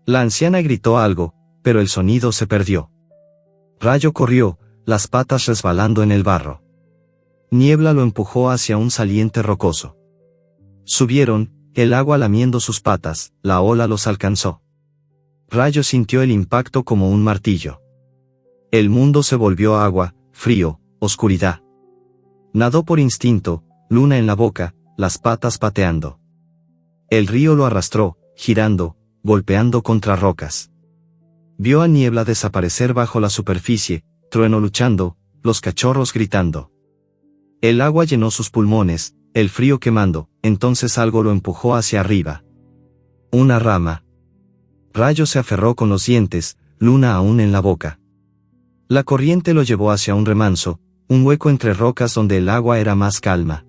La anciana gritó algo, pero el sonido se perdió. Rayo corrió, las patas resbalando en el barro. Niebla lo empujó hacia un saliente rocoso. Subieron, el agua lamiendo sus patas. La ola los alcanzó. Rayo sintió el impacto como un martillo. El mundo se volvió agua, frío, oscuridad. Nadó por instinto, Luna en la boca, las patas pateando. El río lo arrastró, girando, golpeando contra rocas. Vio a Niebla desaparecer bajo la superficie, Trueno luchando, los cachorros gritando. El agua llenó sus pulmones, el frío quemando, entonces algo lo empujó hacia arriba. Una rama. Rayo se aferró con los dientes, Luna aún en la boca. La corriente lo llevó hacia un remanso, un hueco entre rocas donde el agua era más calma.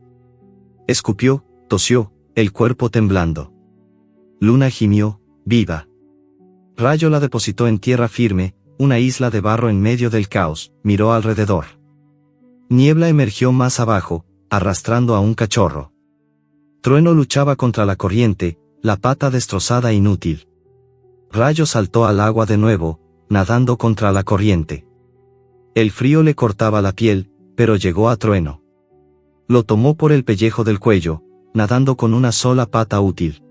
Escupió, tosió, el cuerpo temblando. Luna gimió, viva. Rayo la depositó en tierra firme, una isla de barro en medio del caos, miró alrededor. Niebla emergió más abajo, arrastrando a un cachorro. Trueno luchaba contra la corriente, la pata destrozada e inútil. Rayo saltó al agua de nuevo, nadando contra la corriente. El frío le cortaba la piel, pero llegó a Trueno. Lo tomó por el pellejo del cuello, nadando con una sola pata útil.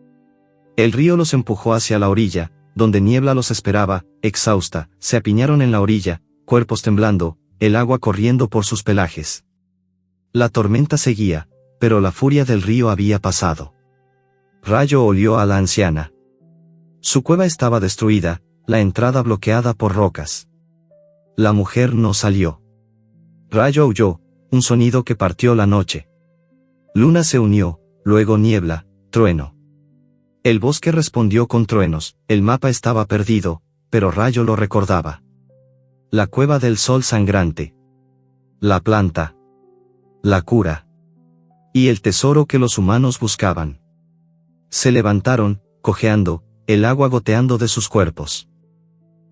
El río los empujó hacia la orilla, donde Niebla los esperaba, exhausta, se apiñaron en la orilla, cuerpos temblando, el agua corriendo por sus pelajes. La tormenta seguía, pero la furia del río había pasado. Rayo olió a la anciana. Su cueva estaba destruida, la entrada bloqueada por rocas. La mujer no salió. Rayo aulló, un sonido que partió la noche. Luna se unió, luego Niebla, Trueno. El bosque respondió con truenos, el mapa estaba perdido, pero Rayo lo recordaba. La cueva del sol sangrante. La planta. La cura. Y el tesoro que los humanos buscaban. Se levantaron, cojeando, el agua goteando de sus cuerpos.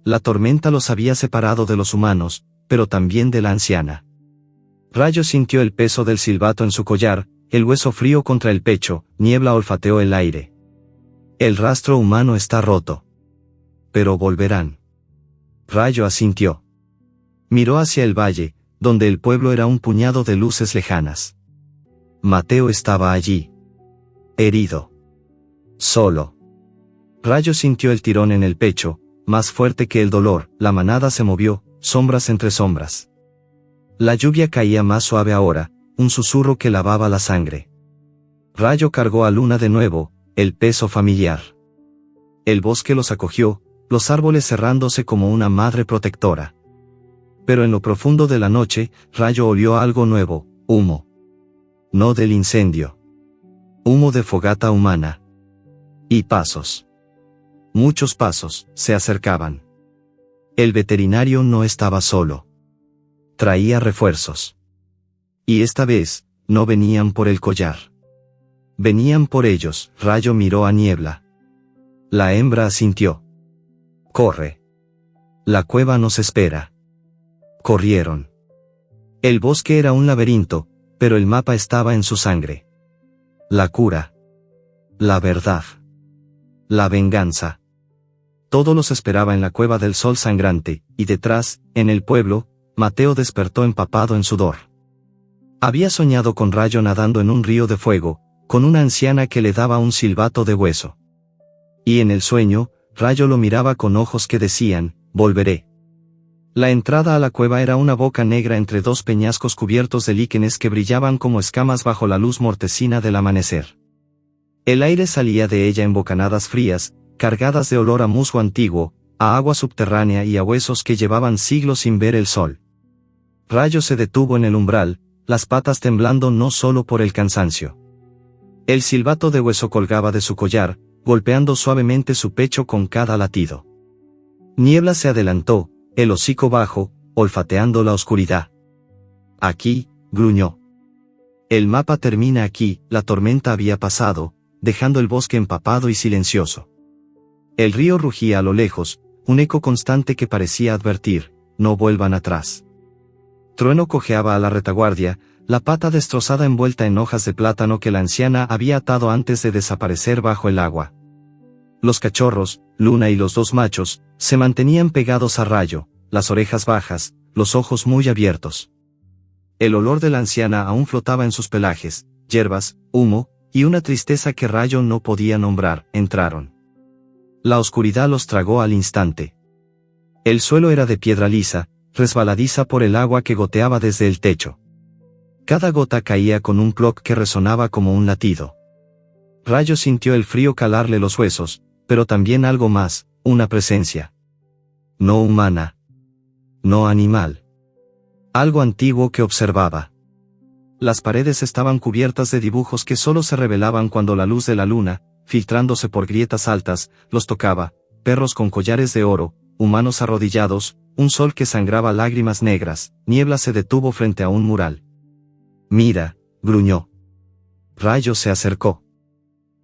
La tormenta los había separado de los humanos, pero también de la anciana. Rayo sintió el peso del silbato en su collar, el hueso frío contra el pecho, Niebla olfateó el aire. El rastro humano está roto. Pero volverán. Rayo asintió. Miró hacia el valle, donde el pueblo era un puñado de luces lejanas. Mateo estaba allí. Herido. Solo. Rayo sintió el tirón en el pecho, más fuerte que el dolor, la manada se movió, sombras entre sombras. La lluvia caía más suave ahora, un susurro que lavaba la sangre. Rayo cargó a Luna de nuevo, el peso familiar. El bosque los acogió, los árboles cerrándose como una madre protectora. Pero en lo profundo de la noche, Rayo olió algo nuevo, humo. No del incendio. Humo de fogata humana. Y pasos. Muchos pasos, se acercaban. El veterinario no estaba solo. Traía refuerzos. Y esta vez, no venían por el collar. Venían por ellos. Rayo miró a Niebla. La hembra asintió. Corre. La cueva nos espera. Corrieron. El bosque era un laberinto, pero el mapa estaba en su sangre. La cura. La verdad. La venganza. Todo los esperaba en la cueva del sol sangrante, y detrás, en el pueblo, Mateo despertó empapado en sudor. Había soñado con Rayo nadando en un río de fuego, con una anciana que le daba un silbato de hueso. Y en el sueño, Rayo lo miraba con ojos que decían, volveré. La entrada a la cueva era una boca negra entre dos peñascos cubiertos de líquenes que brillaban como escamas bajo la luz mortecina del amanecer. El aire salía de ella en bocanadas frías, cargadas de olor a musgo antiguo, a agua subterránea y a huesos que llevaban siglos sin ver el sol. Rayo se detuvo en el umbral, las patas temblando no solo por el cansancio. El silbato de hueso colgaba de su collar, golpeando suavemente su pecho con cada latido. Niebla se adelantó, el hocico bajo, olfateando la oscuridad. Aquí, gruñó. El mapa termina aquí, la tormenta había pasado, dejando el bosque empapado y silencioso. El río rugía a lo lejos, un eco constante que parecía advertir, no vuelvan atrás. Trueno cojeaba a la retaguardia, la pata destrozada envuelta en hojas de plátano que la anciana había atado antes de desaparecer bajo el agua. Los cachorros, Luna y los dos machos, se mantenían pegados a Rayo, las orejas bajas, los ojos muy abiertos. El olor de la anciana aún flotaba en sus pelajes, hierbas, humo, y una tristeza que Rayo no podía nombrar, entraron. La oscuridad los tragó al instante. El suelo era de piedra lisa, resbaladiza por el agua que goteaba desde el techo. Cada gota caía con un ploc que resonaba como un latido. Rayo sintió el frío calarle los huesos, pero también algo más, una presencia. No humana. No animal. Algo antiguo que observaba. Las paredes estaban cubiertas de dibujos que solo se revelaban cuando la luz de la luna, filtrándose por grietas altas, los tocaba: perros con collares de oro, humanos arrodillados, un sol que sangraba lágrimas negras. Niebla se detuvo frente a un mural. «Mira», gruñó. Rayo se acercó.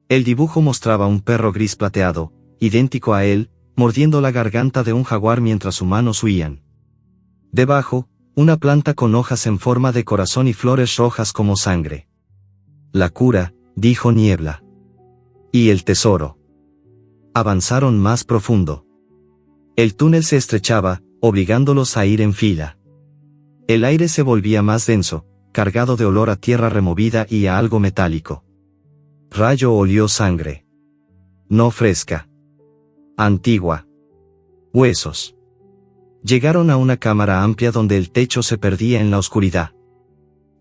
El dibujo mostraba un perro gris plateado, idéntico a él, mordiendo la garganta de un jaguar mientras humanos huían. Debajo, una planta con hojas en forma de corazón y flores rojas como sangre. «La cura», dijo Niebla. «Y el tesoro». Avanzaron más profundo. El túnel se estrechaba, obligándolos a ir en fila. El aire se volvía más denso, cargado de olor a tierra removida y a algo metálico. Rayo olió sangre. No fresca. Antigua. Huesos. Llegaron a una cámara amplia donde el techo se perdía en la oscuridad.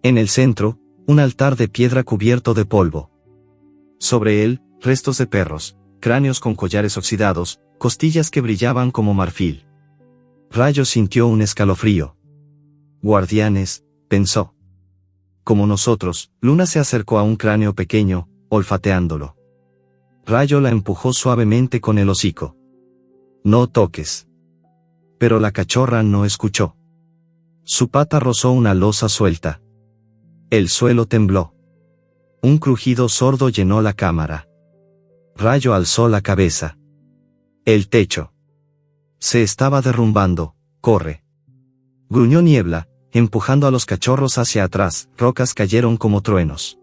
En el centro, un altar de piedra cubierto de polvo. Sobre él, restos de perros, cráneos con collares oxidados, costillas que brillaban como marfil. Rayo sintió un escalofrío. Guardianes, pensó. Como nosotros. Luna se acercó a un cráneo pequeño, olfateándolo. Rayo la empujó suavemente con el hocico. «No toques». Pero la cachorra no escuchó. Su pata rozó una losa suelta. El suelo tembló. Un crujido sordo llenó la cámara. Rayo alzó la cabeza. El techo se estaba derrumbando. «Corre», gruñó Niebla, empujando a los cachorros hacia atrás. Rocas cayeron como truenos.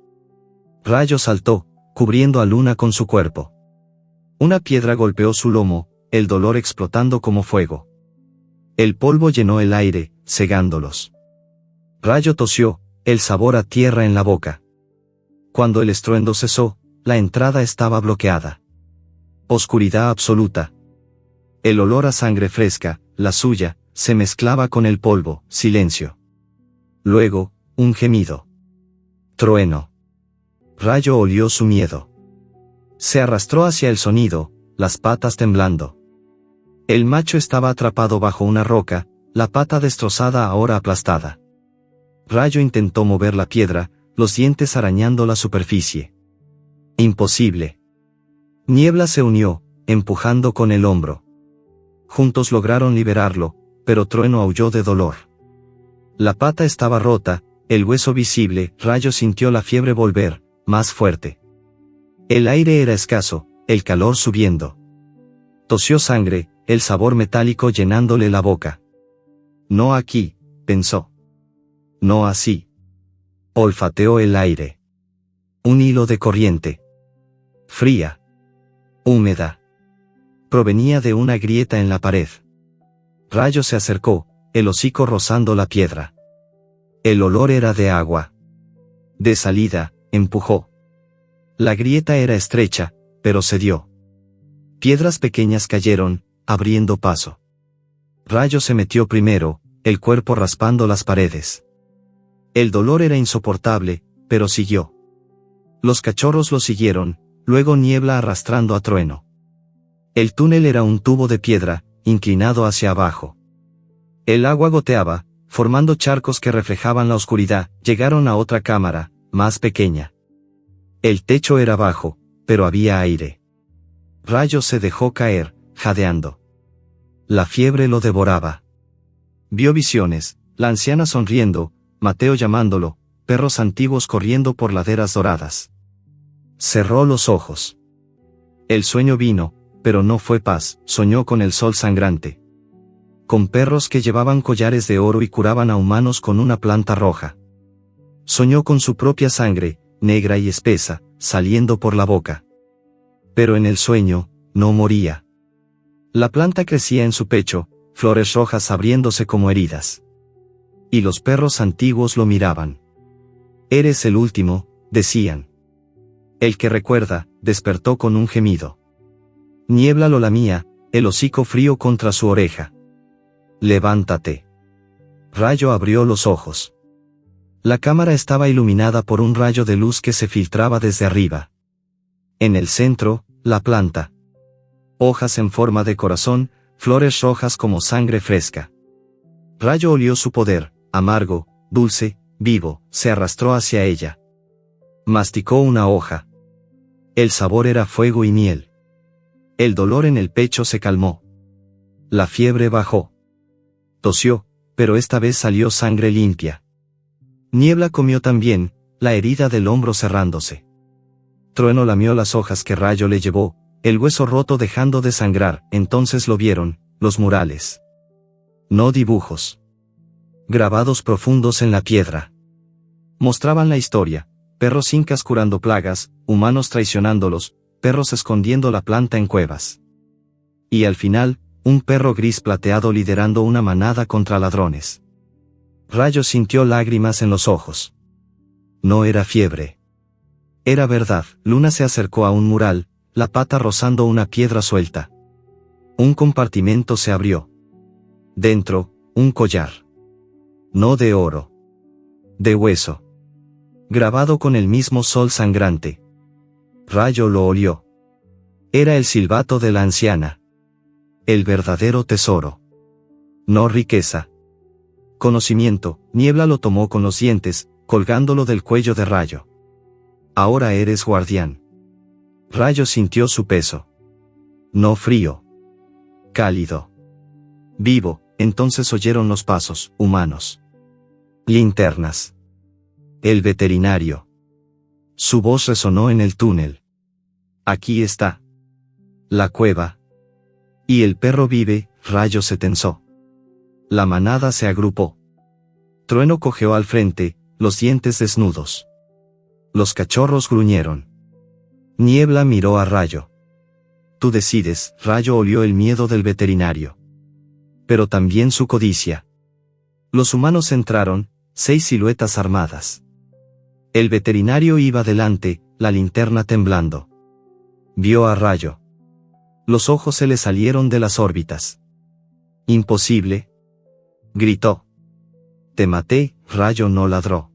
Rayo saltó, cubriendo a Luna con su cuerpo. Una piedra golpeó su lomo, el dolor explotando como fuego. El polvo llenó el aire, cegándolos. Rayo tosió, el sabor a tierra en la boca. Cuando el estruendo cesó, la entrada estaba bloqueada. Oscuridad absoluta. El olor a sangre fresca, la suya, se mezclaba con el polvo. Silencio. Luego, un gemido. Trueno. Rayo olió su miedo. Se arrastró hacia el sonido, las patas temblando. El macho estaba atrapado bajo una roca, la pata destrozada ahora aplastada. Rayo intentó mover la piedra, los dientes arañando la superficie. Imposible. Niebla se unió, empujando con el hombro. Juntos lograron liberarlo, pero Trueno aulló de dolor. La pata estaba rota, el hueso visible. Rayo sintió la fiebre volver, más fuerte. El aire era escaso, el calor subiendo. Tosió sangre, el sabor metálico llenándole la boca. No aquí, pensó. No así. Olfateó el aire. Un hilo de corriente. Fría. Húmeda. Provenía de una grieta en la pared. Rayo se acercó, el hocico rozando la piedra. El olor era de agua. De salida, empujó. La grieta era estrecha, pero cedió. Piedras pequeñas cayeron, abriendo paso. Rayo se metió primero, el cuerpo raspando las paredes. El dolor era insoportable, pero siguió. Los cachorros lo siguieron, luego Niebla arrastrando a Trueno. El túnel era un tubo de piedra, inclinado hacia abajo. El agua goteaba, formando charcos que reflejaban la oscuridad. Llegaron a otra cámara, más pequeña. El techo era bajo, pero había aire. Rayo se dejó caer, jadeando. La fiebre lo devoraba. Vio visiones, la anciana sonriendo, Mateo llamándolo, perros antiguos corriendo por laderas doradas. Cerró los ojos. El sueño vino, pero no fue paz. Soñó con el sol sangrante. Con perros que llevaban collares de oro y curaban a humanos con una planta roja. Soñó con su propia sangre, negra y espesa, saliendo por la boca. Pero en el sueño, no moría. La planta crecía en su pecho, flores rojas abriéndose como heridas. Y los perros antiguos lo miraban. «Eres el último», decían. El que recuerda, despertó con un gemido. Niebla lo lamía, el hocico frío contra su oreja. «Levántate». Rayo abrió los ojos. La cámara estaba iluminada por un rayo de luz que se filtraba desde arriba. En el centro, la planta. Hojas en forma de corazón, flores rojas como sangre fresca. Rayo olió su poder, amargo, dulce, vivo, se arrastró hacia ella. Masticó una hoja. El sabor era fuego y miel. El dolor en el pecho se calmó. La fiebre bajó. Tosió, pero esta vez salió sangre limpia. Niebla comió también, la herida del hombro cerrándose. Trueno lamió las hojas que Rayo le llevó, el hueso roto dejando de sangrar. Entonces lo vieron, los murales. No dibujos. Grabados profundos en la piedra. Mostraban la historia, perros incas curando plagas, humanos traicionándolos, perros escondiendo la planta en cuevas. Y al final, un perro gris plateado liderando una manada contra ladrones. Rayo sintió lágrimas en los ojos. No era fiebre. Era verdad. Luna se acercó a un mural, la pata rozando una piedra suelta. Un compartimento se abrió. Dentro, un collar. No de oro. De hueso. Grabado con el mismo sol sangrante. Rayo lo olió. Era el silbato de la anciana. El verdadero tesoro. No riqueza. Conocimiento. Niebla lo tomó con los dientes, colgándolo del cuello de Rayo. Ahora eres guardián. Rayo sintió su peso. No frío. Cálido. Vivo. Entonces oyeron los pasos, humanos. Linternas. El veterinario. Su voz resonó en el túnel. Aquí está. La cueva. Y el perro vive. Rayo se tensó. La manada se agrupó. Trueno cojeó al frente, los dientes desnudos. Los cachorros gruñeron. Niebla miró a Rayo. Tú decides. Rayo olió el miedo del veterinario. Pero también su codicia. Los humanos entraron, 6 siluetas armadas. El veterinario iba delante, la linterna temblando. Vio a Rayo. Los ojos se le salieron de las órbitas. Imposible. Gritó. Te maté. Rayo no ladró.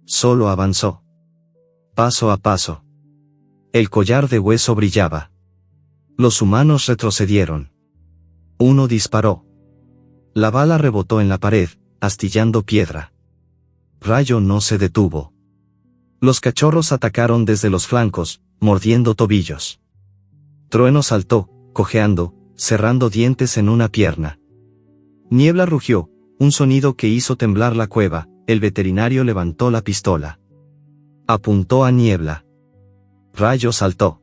Solo avanzó. Paso a paso. El collar de hueso brillaba. Los humanos retrocedieron. Uno disparó. La bala rebotó en la pared, astillando piedra. Rayo no se detuvo. Los cachorros atacaron desde los flancos, mordiendo tobillos. Trueno saltó, cojeando, cerrando dientes en una pierna. Niebla rugió, un sonido que hizo temblar la cueva. El veterinario levantó la pistola. Apuntó a Niebla. Rayo saltó.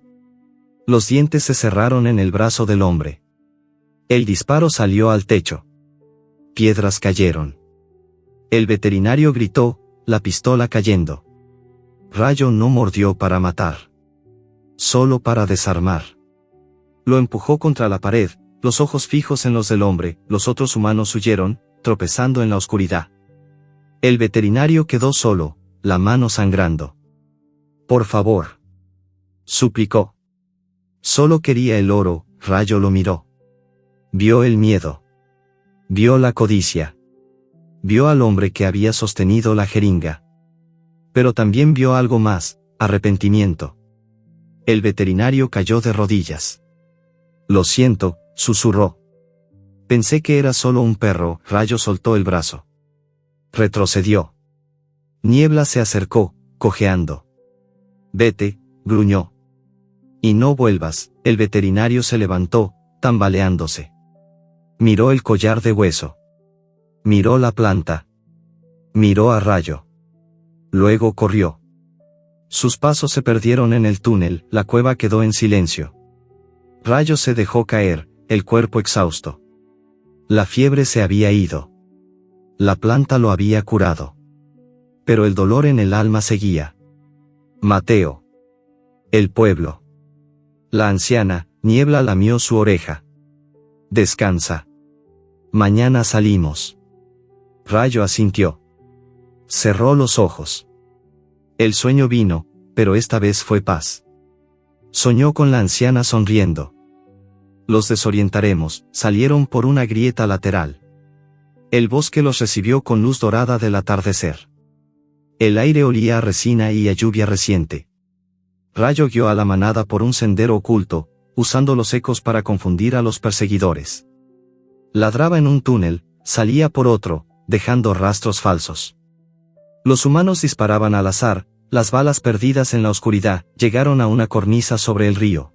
Los dientes se cerraron en el brazo del hombre. El disparo salió al techo. Piedras cayeron. El veterinario gritó, la pistola cayendo. Rayo no mordió para matar. Solo para desarmar. Lo empujó contra la pared, los ojos fijos en los del hombre. Los otros humanos huyeron, tropezando en la oscuridad. El veterinario quedó solo, la mano sangrando. Por favor. Suplicó. Solo quería el oro. Rayo lo miró. Vio el miedo. Vio la codicia. Vio al hombre que había sostenido la jeringa. Pero también vio algo más, arrepentimiento. El veterinario cayó de rodillas. Lo siento, susurró. Pensé que era solo un perro. Rayo soltó el brazo. Retrocedió. Niebla se acercó, cojeando. Vete, gruñó. Y no vuelvas. El veterinario se levantó, tambaleándose. Miró el collar de hueso. Miró la planta. Miró a Rayo. Luego corrió. Sus pasos se perdieron en el túnel, la cueva quedó en silencio. Rayo se dejó caer, el cuerpo exhausto. La fiebre se había ido. La planta lo había curado. Pero el dolor en el alma seguía. Mateo. El pueblo. La anciana, Niebla lamió su oreja. Descansa. Mañana salimos. Rayo asintió. Cerró los ojos. El sueño vino, pero esta vez fue paz. Soñó con la anciana sonriendo. Los desorientaremos, salieron por una grieta lateral. El bosque los recibió con luz dorada del atardecer. El aire olía a resina y a lluvia reciente. Rayo guió a la manada por un sendero oculto, usando los ecos para confundir a los perseguidores. Ladraba en un túnel, salía por otro, dejando rastros falsos. Los humanos disparaban al azar, las balas perdidas en la oscuridad llegaron a una cornisa sobre el río.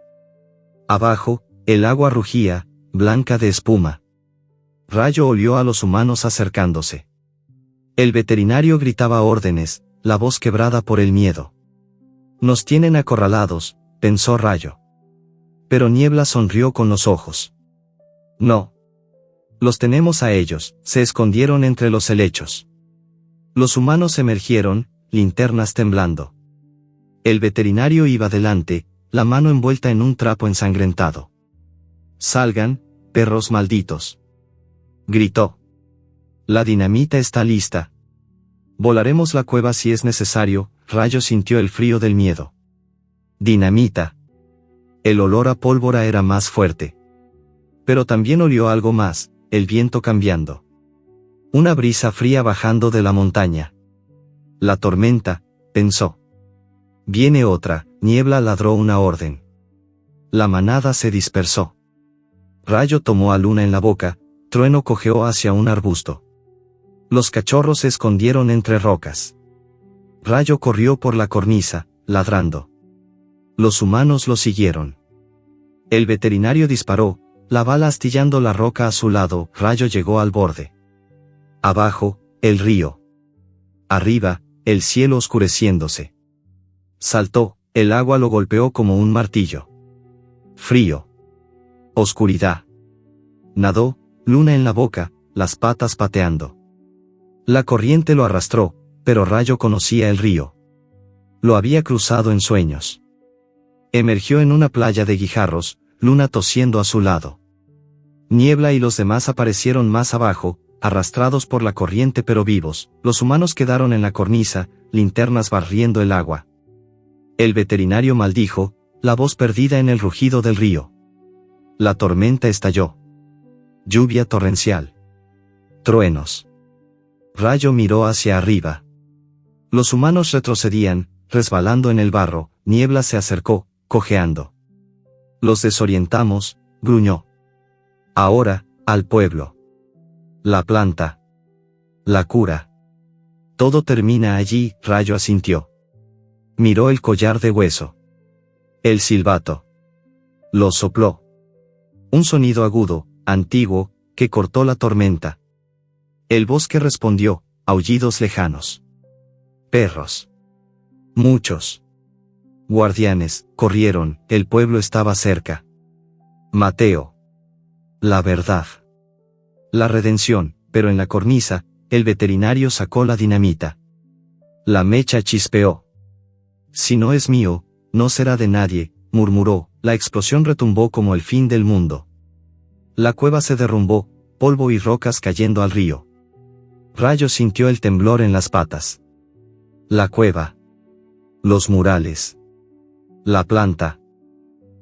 Abajo, el agua rugía, blanca de espuma. Rayo olió a los humanos acercándose. El veterinario gritaba órdenes, la voz quebrada por el miedo. Nos tienen acorralados, pensó Rayo. Pero Niebla sonrió con los ojos. No. Los tenemos a ellos, se escondieron entre los helechos. Los humanos emergieron, linternas temblando. El veterinario iba delante, la mano envuelta en un trapo ensangrentado. Salgan, perros malditos. Gritó. La dinamita está lista. Volaremos la cueva si es necesario. Rayo sintió el frío del miedo. Dinamita. El olor a pólvora era más fuerte. Pero también olió algo más, el viento cambiando. Una brisa fría bajando de la montaña. La tormenta, pensó. Viene otra. Niebla ladró una orden. La manada se dispersó. Rayo tomó a Luna en la boca, Trueno cojeó hacia un arbusto. Los cachorros se escondieron entre rocas. Rayo corrió por la cornisa, ladrando. Los humanos lo siguieron. El veterinario disparó, la bala astillando la roca a su lado. Rayo llegó al borde. Abajo, el río. Arriba, el cielo oscureciéndose. Saltó, el agua lo golpeó como un martillo. Frío. Oscuridad. Nadó, Luna en la boca, las patas pateando. La corriente lo arrastró, pero Rayo conocía el río. Lo había cruzado en sueños. Emergió en una playa de guijarros, Luna tosiendo a su lado. Niebla y los demás aparecieron más abajo, arrastrados por la corriente pero vivos. Los humanos quedaron en la cornisa, linternas barriendo el agua. El veterinario maldijo, la voz perdida en el rugido del río. La tormenta estalló. Lluvia torrencial. Truenos. Rayo miró hacia arriba. Los humanos retrocedían, resbalando en el barro. Niebla se acercó, cojeando. Los desorientamos, gruñó. Ahora, al pueblo. La planta. La cura. Todo termina allí. Rayo asintió. Miró el collar de hueso. El silbato. Lo sopló. Un sonido agudo, antiguo, que cortó la tormenta. El bosque respondió, aullidos lejanos. Perros. Muchos. Guardianes, corrieron, el pueblo estaba cerca. Mateo. La verdad. La redención, pero en la cornisa, el veterinario sacó la dinamita. La mecha chispeó. Si no es mío, no será de nadie, murmuró. La explosión retumbó como el fin del mundo. La cueva se derrumbó, polvo y rocas cayendo al río. Rayo sintió el temblor en las patas. La cueva. Los murales. La planta.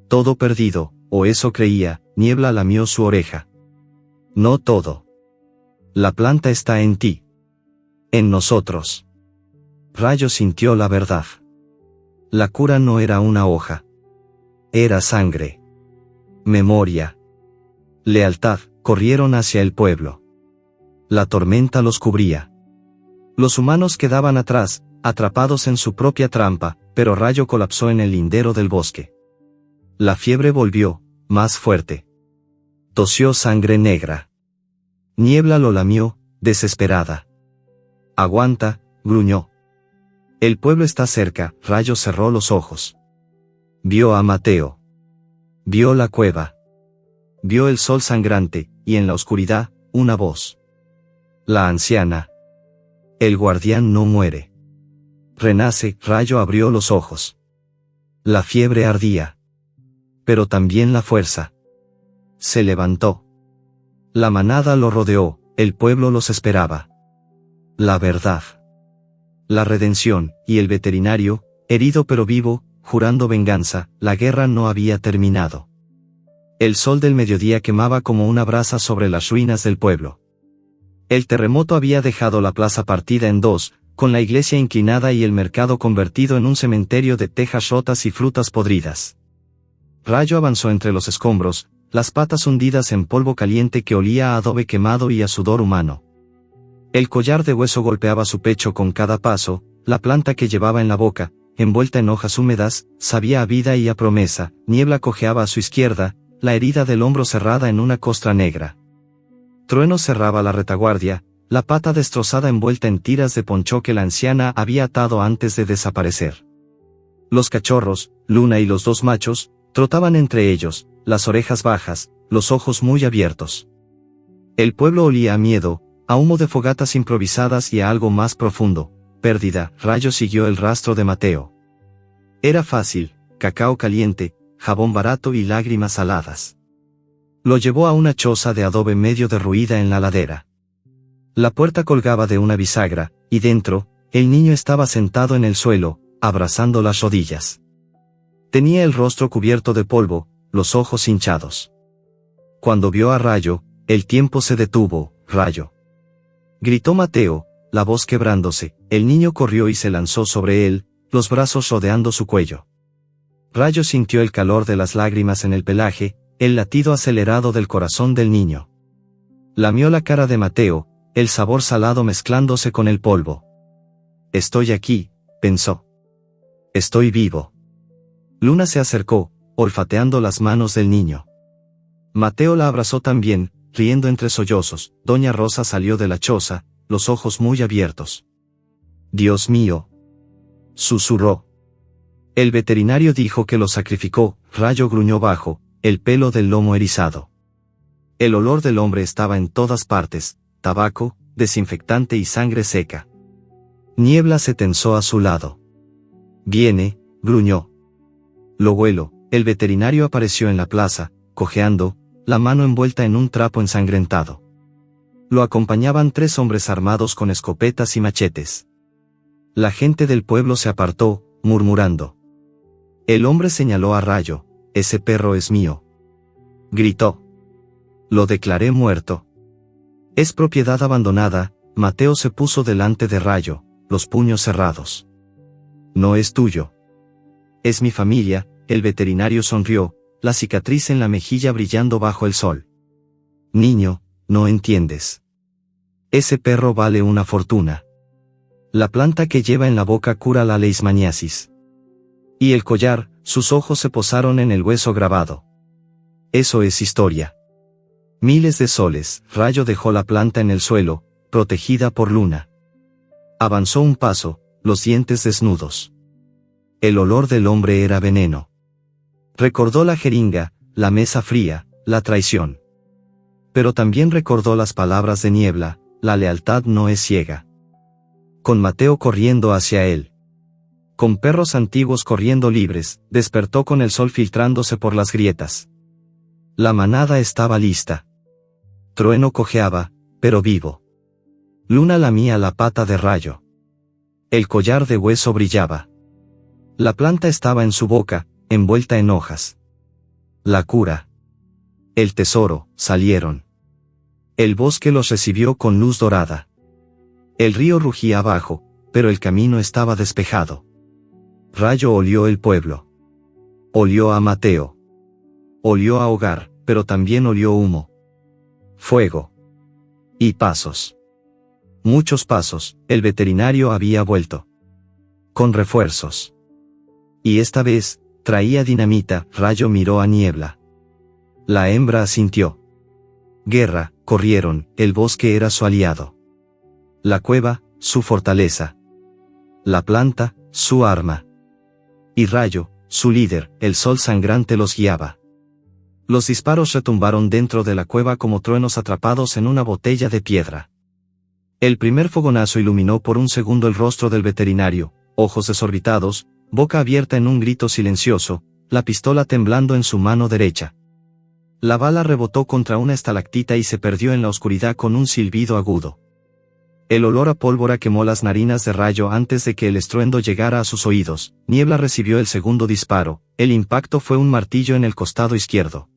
Todo perdido, o eso creía. Niebla lamió su oreja. No todo. La planta está en ti. En nosotros. Rayo sintió la verdad. La cura no era una hoja. Era sangre. Memoria. Lealtad, corrieron hacia el pueblo. La tormenta los cubría. Los humanos quedaban atrás, atrapados en su propia trampa, pero Rayo colapsó en el lindero del bosque. La fiebre volvió, más fuerte. Tosió sangre negra. Niebla lo lamió, desesperada. Aguanta, gruñó. El pueblo está cerca. Rayo cerró los ojos. Vio a Mateo. Vio la cueva. Vio el sol sangrante, y en la oscuridad, una voz. La anciana. El guardián no muere. Renace. Rayo abrió los ojos. La fiebre ardía. Pero también la fuerza. Se levantó. La manada lo rodeó, el pueblo los esperaba. La verdad. La redención, y el veterinario, herido pero vivo, jurando venganza. La guerra no había terminado. El sol del mediodía quemaba como una brasa sobre las ruinas del pueblo. El terremoto había dejado la plaza partida en dos, con la iglesia inclinada y el mercado convertido en un cementerio de tejas rotas y frutas podridas. Rayo avanzó entre los escombros, las patas hundidas en polvo caliente que olía a adobe quemado y a sudor humano. El collar de hueso golpeaba su pecho con cada paso, la planta que llevaba en la boca, envuelta en hojas húmedas, sabía a vida y a promesa. Niebla cojeaba a su izquierda, la herida del hombro cerrada en una costra negra. Trueno cerraba la retaguardia, la pata destrozada envuelta en tiras de poncho que la anciana había atado antes de desaparecer. Los cachorros, Luna y los dos machos, trotaban entre ellos, las orejas bajas, los ojos muy abiertos. El pueblo olía a miedo, a humo de fogatas improvisadas y a algo más profundo, pérdida. Rayo siguió el rastro de Mateo. Era fácil, cacao caliente, jabón barato y lágrimas saladas. Lo llevó a una choza de adobe medio derruida en la ladera. La puerta colgaba de una bisagra, y dentro, el niño estaba sentado en el suelo, abrazando las rodillas. Tenía el rostro cubierto de polvo, los ojos hinchados. Cuando vio a Rayo, el tiempo se detuvo. Rayo. Gritó Mateo, la voz quebrándose. El niño corrió y se lanzó sobre él, los brazos rodeando su cuello. Rayo sintió el calor de las lágrimas en el pelaje, el latido acelerado del corazón del niño. Lamió la cara de Mateo, el sabor salado mezclándose con el polvo. Estoy aquí, pensó. Estoy vivo. Luna se acercó, olfateando las manos del niño. Mateo la abrazó también, riendo entre sollozos. Doña Rosa salió de la choza, los ojos muy abiertos. Dios mío, susurró. El veterinario dijo que lo sacrificó. Rayo gruñó bajo, el pelo del lomo erizado. El olor del hombre estaba en todas partes, tabaco, desinfectante y sangre seca. Niebla se tensó a su lado. Viene, gruñó. Lo huelo. El veterinario apareció en la plaza, cojeando, la mano envuelta en un trapo ensangrentado. Lo acompañaban 3 hombres armados con escopetas y machetes. La gente del pueblo se apartó, murmurando. El hombre señaló a Rayo. Ese perro es mío. Gritó. Lo declaré muerto. Es propiedad abandonada. Mateo se puso delante de Rayo, los puños cerrados. No es tuyo. Es mi familia. El veterinario sonrió, la cicatriz en la mejilla brillando bajo el sol. Niño, no entiendes. Ese perro vale una fortuna. La planta que lleva en la boca cura la leishmaniasis. Y el collar, sus ojos se posaron en el hueso grabado. Eso es historia. Miles de soles. Rayo dejó la planta en el suelo, protegida por Luna. Avanzó un paso, los dientes desnudos. El olor del hombre era veneno. Recordó la jeringa, la mesa fría, la traición. Pero también recordó las palabras de Niebla, la lealtad no es ciega. Con Mateo corriendo hacia él. Con perros antiguos corriendo libres, despertó con el sol filtrándose por las grietas. La manada estaba lista. Trueno cojeaba, pero vivo. Luna lamía la pata de Rayo. El collar de hueso brillaba. La planta estaba en su boca, envuelta en hojas. La cura. El tesoro, salieron. El bosque los recibió con luz dorada. El río rugía abajo, pero el camino estaba despejado. Rayo olió el pueblo. Olió a Mateo. Olió a hogar, pero también olió humo. Fuego. Y pasos. Muchos pasos. El veterinario había vuelto. Con refuerzos. Y esta vez, traía dinamita. Rayo miró a Niebla. La hembra asintió. Guerra, corrieron. El bosque era su aliado. La cueva, su fortaleza. La planta, su arma. Y Rayo, su líder. El sol sangrante los guiaba. Los disparos retumbaron dentro de la cueva como truenos atrapados en una botella de piedra. El primer fogonazo iluminó por un segundo el rostro del veterinario, ojos desorbitados, boca abierta en un grito silencioso, la pistola temblando en su mano derecha. La bala rebotó contra una estalactita y se perdió en la oscuridad con un silbido agudo. El olor a pólvora quemó las narinas de Rayo antes de que el estruendo llegara a sus oídos. Niebla recibió el segundo disparo, el impacto fue un martillo en el costado izquierdo.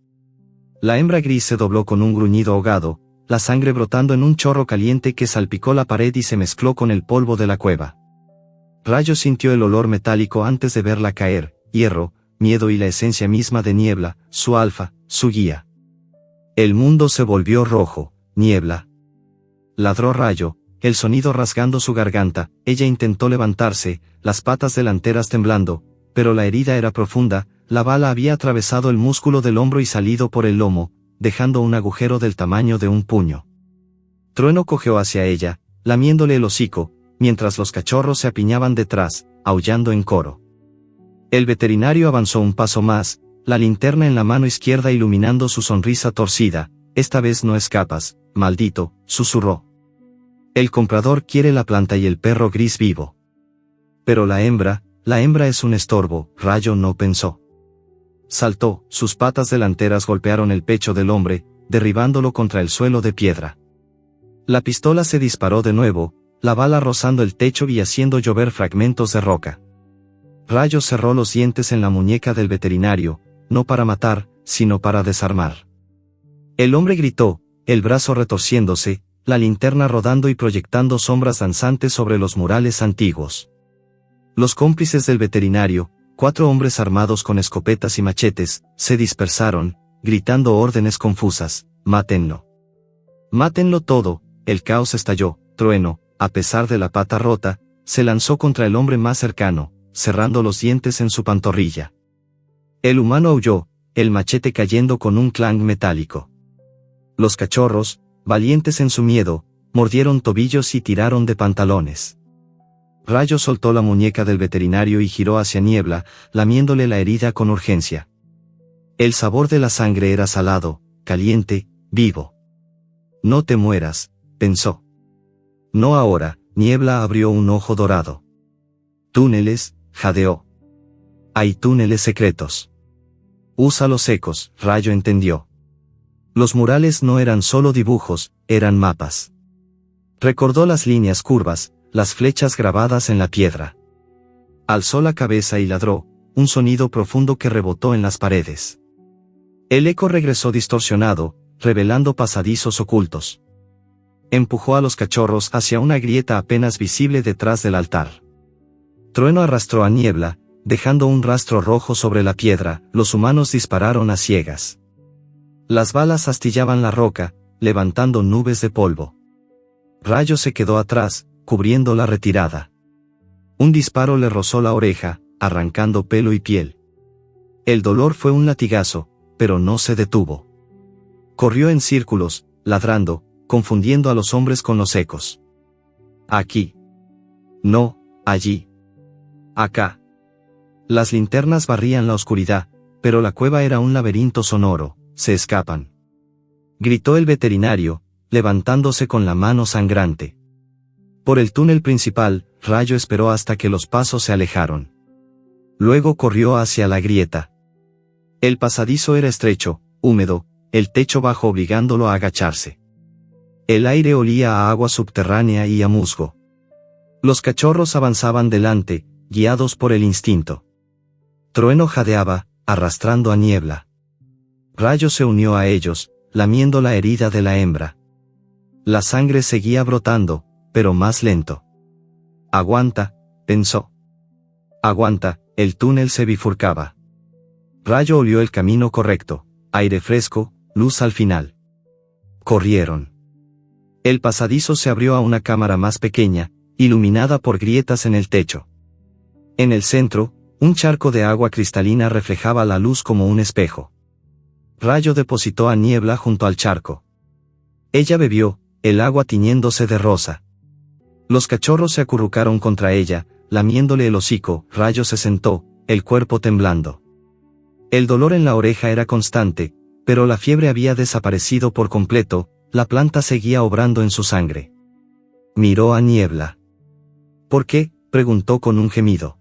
La hembra gris se dobló con un gruñido ahogado, la sangre brotando en un chorro caliente que salpicó la pared y se mezcló con el polvo de la cueva. Rayo sintió el olor metálico antes de verla caer, hierro, miedo y la esencia misma de Niebla, su alfa, su guía. El mundo se volvió rojo. Niebla. Ladró Rayo, el sonido rasgando su garganta. Ella intentó levantarse, las patas delanteras temblando, pero la herida era profunda, la bala había atravesado el músculo del hombro y salido por el lomo, dejando un agujero del tamaño de un puño. Trueno cojeó hacia ella, lamiéndole el hocico, mientras los cachorros se apiñaban detrás, aullando en coro. El veterinario avanzó un paso más, la linterna en la mano izquierda iluminando su sonrisa torcida. Esta vez no escapas, maldito, susurró. El comprador quiere la planta y el perro gris vivo. Pero la hembra es un estorbo, Rayo no pensó. Saltó, sus patas delanteras golpearon el pecho del hombre, derribándolo contra el suelo de piedra. La pistola se disparó de nuevo, la bala rozando el techo y haciendo llover fragmentos de roca. Rayo cerró los dientes en la muñeca del veterinario, no para matar, sino para desarmar. El hombre gritó, el brazo retorciéndose, la linterna rodando y proyectando sombras danzantes sobre los murales antiguos. Los cómplices del veterinario, 4 hombres armados con escopetas y machetes, se dispersaron, gritando órdenes confusas: mátenlo. Mátenlo todo. El caos estalló. Trueno, a pesar de la pata rota, se lanzó contra el hombre más cercano, cerrando los dientes en su pantorrilla. El humano aulló, el machete cayendo con un clang metálico. Los cachorros, valientes en su miedo, mordieron tobillos y tiraron de pantalones. Rayo soltó la muñeca del veterinario y giró hacia Niebla, lamiéndole la herida con urgencia. El sabor de la sangre era salado, caliente, vivo. No te mueras, pensó. No ahora. Niebla abrió un ojo dorado. Túneles, jadeó. Hay túneles secretos. Úsalos secos, Rayo entendió. Los murales no eran solo dibujos, eran mapas. Recordó las líneas curvas, las flechas grabadas en la piedra. Alzó la cabeza y ladró, un sonido profundo que rebotó en las paredes. El eco regresó distorsionado, revelando pasadizos ocultos. Empujó a los cachorros hacia una grieta apenas visible detrás del altar. Trueno arrastró a Niebla, dejando un rastro rojo sobre la piedra. Los humanos dispararon a ciegas. Las balas astillaban la roca, levantando nubes de polvo. Rayo se quedó atrás, cubriendo la retirada. Un disparo le rozó la oreja, arrancando pelo y piel. El dolor fue un latigazo, pero no se detuvo. Corrió en círculos, ladrando, confundiendo a los hombres con los ecos. Aquí. No, allí. Acá. Las linternas barrían la oscuridad, pero la cueva era un laberinto sonoro. Se escapan. Gritó el veterinario, levantándose con la mano sangrante. Por el túnel principal, Rayo esperó hasta que los pasos se alejaron. Luego corrió hacia la grieta. El pasadizo era estrecho, húmedo, el techo bajo obligándolo a agacharse. El aire olía a agua subterránea y a musgo. Los cachorros avanzaban delante, guiados por el instinto. Trueno jadeaba, arrastrando a Niebla. Rayo se unió a ellos, lamiendo la herida de la hembra. La sangre seguía brotando, pero más lento. Aguanta, pensó. Aguanta, el túnel se bifurcaba. Rayo olió el camino correcto, aire fresco, luz al final. Corrieron. El pasadizo se abrió a una cámara más pequeña, iluminada por grietas en el techo. En el centro, un charco de agua cristalina reflejaba la luz como un espejo. Rayo depositó a Niebla junto al charco. Ella bebió, el agua tiñéndose de rosa. Los cachorros se acurrucaron contra ella, lamiéndole el hocico. Rayo se sentó, el cuerpo temblando. El dolor en la oreja era constante, pero la fiebre había desaparecido por completo. La planta seguía obrando en su sangre. Miró a Niebla. ¿Por qué?, preguntó con un gemido.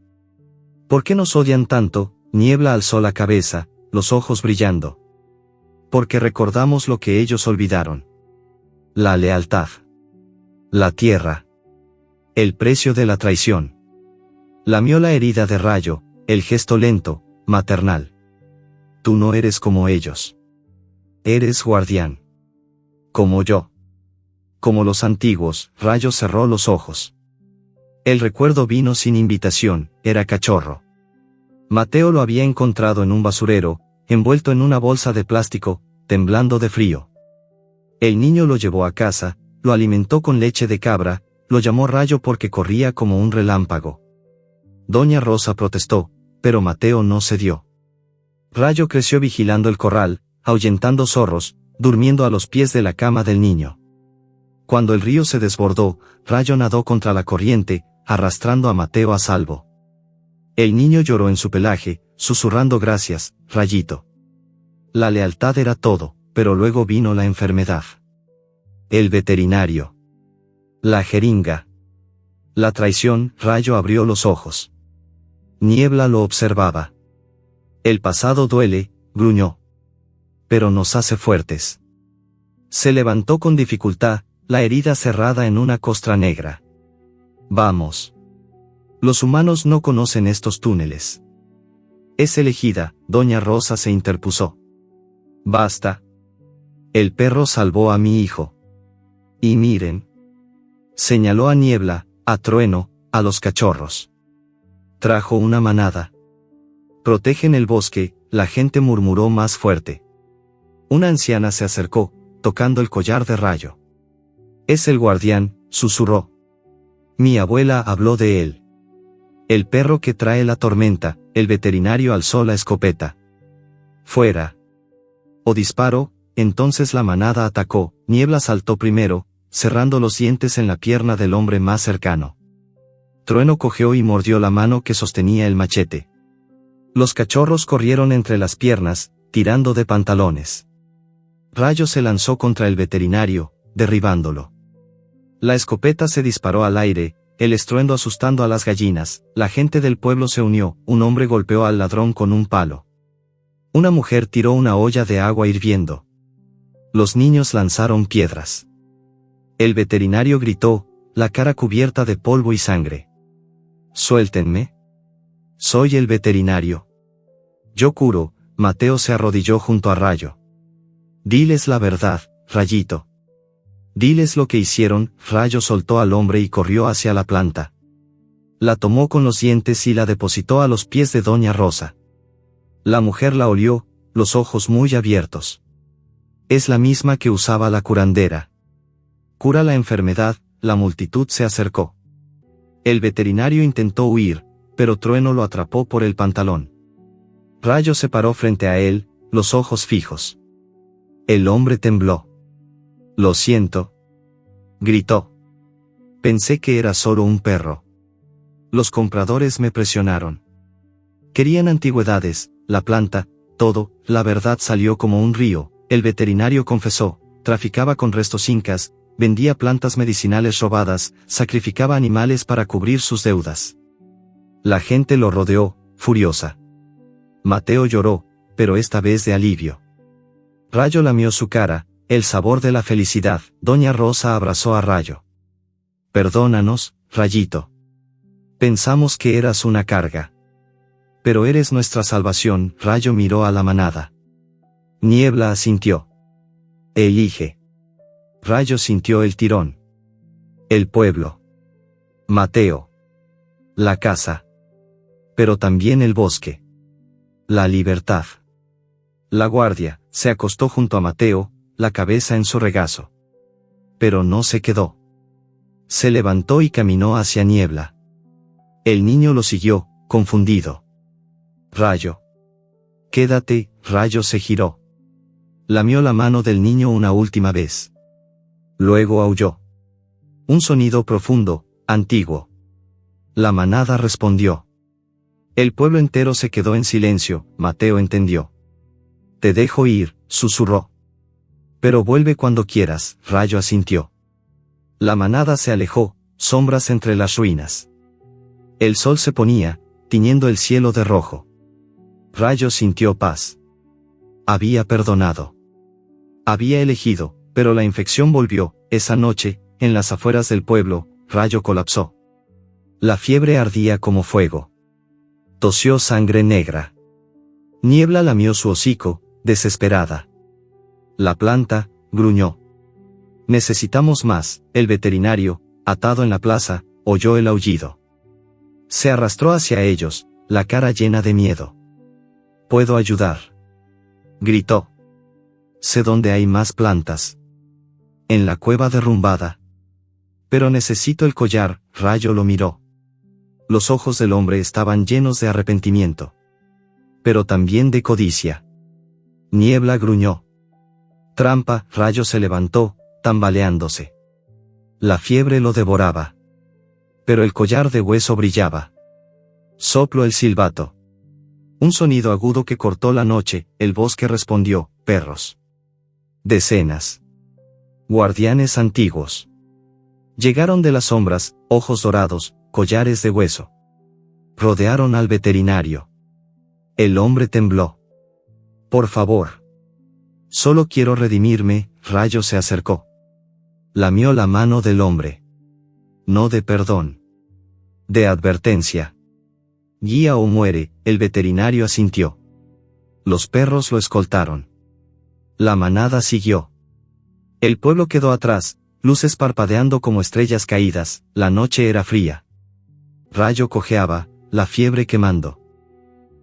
¿Por qué nos odian tanto? Niebla alzó la cabeza, los ojos brillando. Porque recordamos lo que ellos olvidaron. La lealtad. La tierra. El precio de la traición. Lamió la herida de Rayo, el gesto lento, maternal. Tú no eres como ellos. Eres guardián. Como yo. como los antiguos, Rayo cerró los ojos. El recuerdo vino sin invitación, era cachorro. Mateo lo había encontrado en un basurero, envuelto en una bolsa de plástico, temblando de frío. El niño lo llevó a casa, lo alimentó con leche de cabra, lo llamó Rayo porque corría como un relámpago. Doña Rosa protestó, pero Mateo no cedió. Rayo creció vigilando el corral, ahuyentando zorros, durmiendo a los pies de la cama del niño. Cuando el río se desbordó, Rayo nadó contra la corriente, arrastrando a Mateo a salvo. El niño lloró en su pelaje, susurrando gracias, Rayito. La lealtad era todo, pero luego vino la enfermedad. El veterinario. La jeringa. La traición. Rayo abrió los ojos. Niebla lo observaba. El pasado duele, gruñó. Pero nos hace fuertes. Se levantó con dificultad, la herida cerrada en una costra negra. Vamos. Los humanos no conocen estos túneles. Es elegida, Doña Rosa se interpuso. Basta. El perro salvó a mi hijo. Y miren. Señaló a Niebla, a Trueno, a los cachorros. Trajo una manada. Protegen el bosque, la gente murmuró más fuerte. Una anciana se acercó, tocando el collar de Rayo. Es el guardián, susurró. Mi abuela habló de él. El perro que trae la tormenta. El veterinario alzó la escopeta. Fuera. O disparó, entonces la manada atacó. Niebla saltó primero, cerrando los dientes en la pierna del hombre más cercano. Trueno cojeó y mordió la mano que sostenía el machete. Los cachorros corrieron entre las piernas, tirando de pantalones. Rayo se lanzó contra el veterinario, derribándolo. La escopeta se disparó al aire, el estruendo asustando a las gallinas. La gente del pueblo se unió, un hombre golpeó al ladrón con un palo. Una mujer tiró una olla de agua hirviendo. Los niños lanzaron piedras. El veterinario gritó, la cara cubierta de polvo y sangre. Suéltenme. Soy el veterinario. Yo curo. Mateo se arrodilló junto a Rayo. Diles la verdad, Rayito. Diles lo que hicieron. Rayo soltó al hombre y corrió hacia la planta. La tomó con los dientes y la depositó a los pies de Doña Rosa. La mujer la olió, los ojos muy abiertos. Es la misma que usaba la curandera. Cura la enfermedad. La multitud se acercó. El veterinario intentó huir, pero Trueno lo atrapó por el pantalón. Rayo se paró frente a él, los ojos fijos. El hombre tembló. Lo siento. Gritó. Pensé que era solo un perro. Los compradores me presionaron. Querían antigüedades, la planta, todo. La verdad salió como un río. El veterinario confesó, traficaba con restos incas, vendía plantas medicinales robadas, sacrificaba animales para cubrir sus deudas. La gente lo rodeó, furiosa. Mateo lloró, pero esta vez de alivio. Rayo lamió su cara, el sabor de la felicidad. Doña Rosa abrazó a Rayo. Perdónanos, Rayito. Pensamos que eras una carga. Pero eres nuestra salvación. Rayo miró a la manada. Niebla asintió. Elige. Rayo sintió el tirón. El pueblo. Mateo. La casa. Pero también el bosque. La libertad. La guardia se acostó junto a Mateo, la cabeza en su regazo. Pero no se quedó. Se levantó y caminó hacia Niebla. El niño lo siguió, confundido. Rayo. Quédate. Rayo se giró. Lamió la mano del niño una última vez. Luego aulló. Un sonido profundo, antiguo. La manada respondió. El pueblo entero se quedó en silencio. Mateo entendió. Te dejo ir, susurró. Pero vuelve cuando quieras. Rayo asintió. La manada se alejó, sombras entre las ruinas. El sol se ponía, tiñendo el cielo de rojo. Rayo sintió paz. Había perdonado. Había elegido, pero la infección volvió. Esa noche, en las afueras del pueblo, Rayo colapsó. La fiebre ardía como fuego. Tosió sangre negra. Niebla lamió su hocico, desesperada. La planta, gruñó. Necesitamos más. El veterinario, atado en la plaza, oyó el aullido. Se arrastró hacia ellos, la cara llena de miedo. «Puedo ayudar», gritó. «Sé dónde hay más plantas. En la cueva derrumbada. Pero necesito el collar». Rayo lo miró. Los ojos del hombre estaban llenos de arrepentimiento. Pero también de codicia. Niebla gruñó. «Trampa». Rayo se levantó, tambaleándose. La fiebre lo devoraba. Pero el collar de hueso brillaba. Sopló el silbato. Un sonido agudo que cortó la noche. El bosque respondió: «Perros». Decenas. Guardianes antiguos. Llegaron de las sombras, ojos dorados, collares de hueso. Rodearon al veterinario. El hombre tembló. «Por favor. Solo quiero redimirme». Rayo se acercó. Lamió la mano del hombre. «No de perdón. De advertencia. Guía o muere». El veterinario asintió. Los perros lo escoltaron. La manada siguió. El pueblo quedó atrás, luces parpadeando como estrellas caídas. La noche era fría. Rayo cojeaba, la fiebre quemando.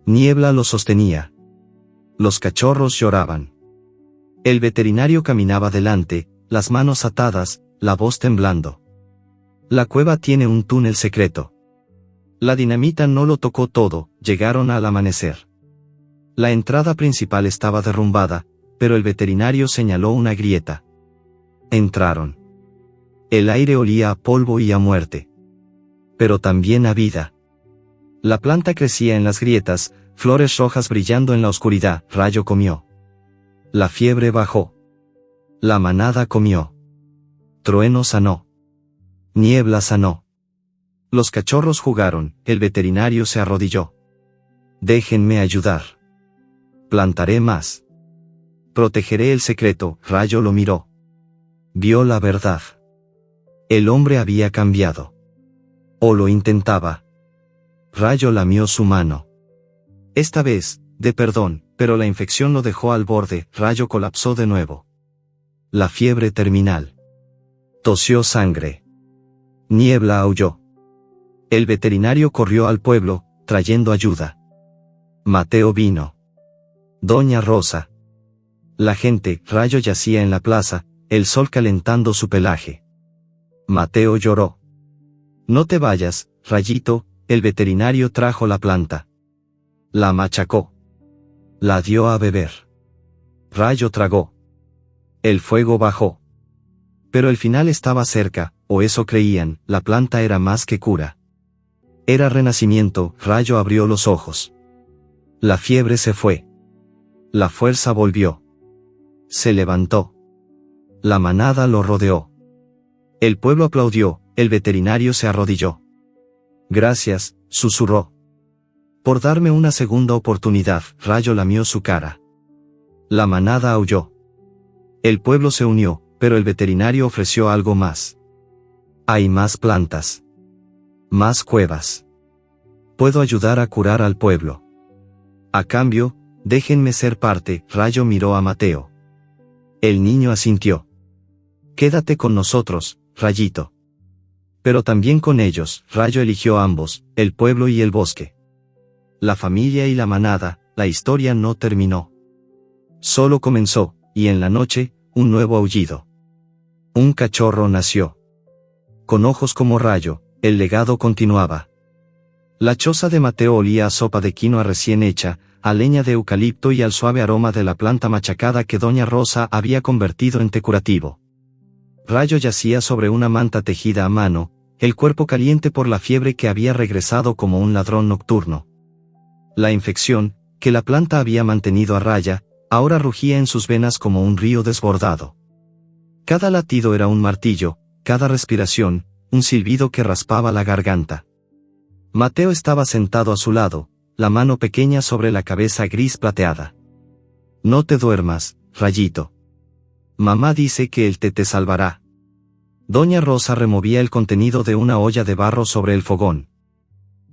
Niebla lo sostenía. Los cachorros lloraban. El veterinario caminaba delante, las manos atadas, la voz temblando. «La cueva tiene un túnel secreto. La dinamita no lo tocó todo». Llegaron al amanecer. La entrada principal estaba derrumbada, pero el veterinario señaló una grieta. Entraron. El aire olía a polvo y a muerte. Pero también a vida. La planta crecía en las grietas, flores rojas brillando en la oscuridad. Rayo comió. La fiebre bajó. La manada comió. Trueno sanó. Niebla sanó. Los cachorros jugaron. El veterinario se arrodilló. «Déjenme ayudar. Plantaré más. Protegeré el secreto». Rayo lo miró. Vio la verdad. El hombre había cambiado. O lo intentaba. Rayo lamió su mano. Esta vez, de perdón, pero la infección lo dejó al borde. Rayo colapsó de nuevo. La fiebre terminal. Tosió sangre. Niebla aulló. El veterinario corrió al pueblo, trayendo ayuda. Mateo vino. Doña Rosa. La gente. Rayo yacía en la plaza, el sol calentando su pelaje. Mateo lloró. «No te vayas, Rayito». El veterinario trajo la planta. La machacó. La dio a beber. Rayo tragó. El fuego bajó. Pero el final estaba cerca, o eso creían. La planta era más que cura. Era renacimiento. Rayo abrió los ojos. La fiebre se fue. La fuerza volvió. Se levantó. La manada lo rodeó. El pueblo aplaudió. El veterinario se arrodilló. «Gracias», susurró. «Por darme una segunda oportunidad». Rayo lamió su cara. La manada aulló. El pueblo se unió, pero el veterinario ofreció algo más. «Hay más plantas. Más cuevas. Puedo ayudar a curar al pueblo. A cambio, déjenme ser parte». Rayo miró a Mateo. El niño asintió. «Quédate con nosotros, Rayito». Pero también con ellos. Rayo eligió ambos, el pueblo y el bosque. La familia y la manada. La historia no terminó. Solo comenzó, y en la noche, un nuevo aullido. Un cachorro nació. Con ojos como Rayo, el legado continuaba. La choza de Mateo olía a sopa de quinoa recién hecha, a leña de eucalipto y al suave aroma de la planta machacada que Doña Rosa había convertido en té curativo. Rayo yacía sobre una manta tejida a mano, el cuerpo caliente por la fiebre que había regresado como un ladrón nocturno. La infección, que la planta había mantenido a raya, ahora rugía en sus venas como un río desbordado. Cada latido era un martillo, cada respiración, un silbido que raspaba la garganta. Mateo estaba sentado a su lado, la mano pequeña sobre la cabeza gris plateada. «No te duermas, Rayito. Mamá dice que el té te salvará». Doña Rosa removía el contenido de una olla de barro sobre el fogón.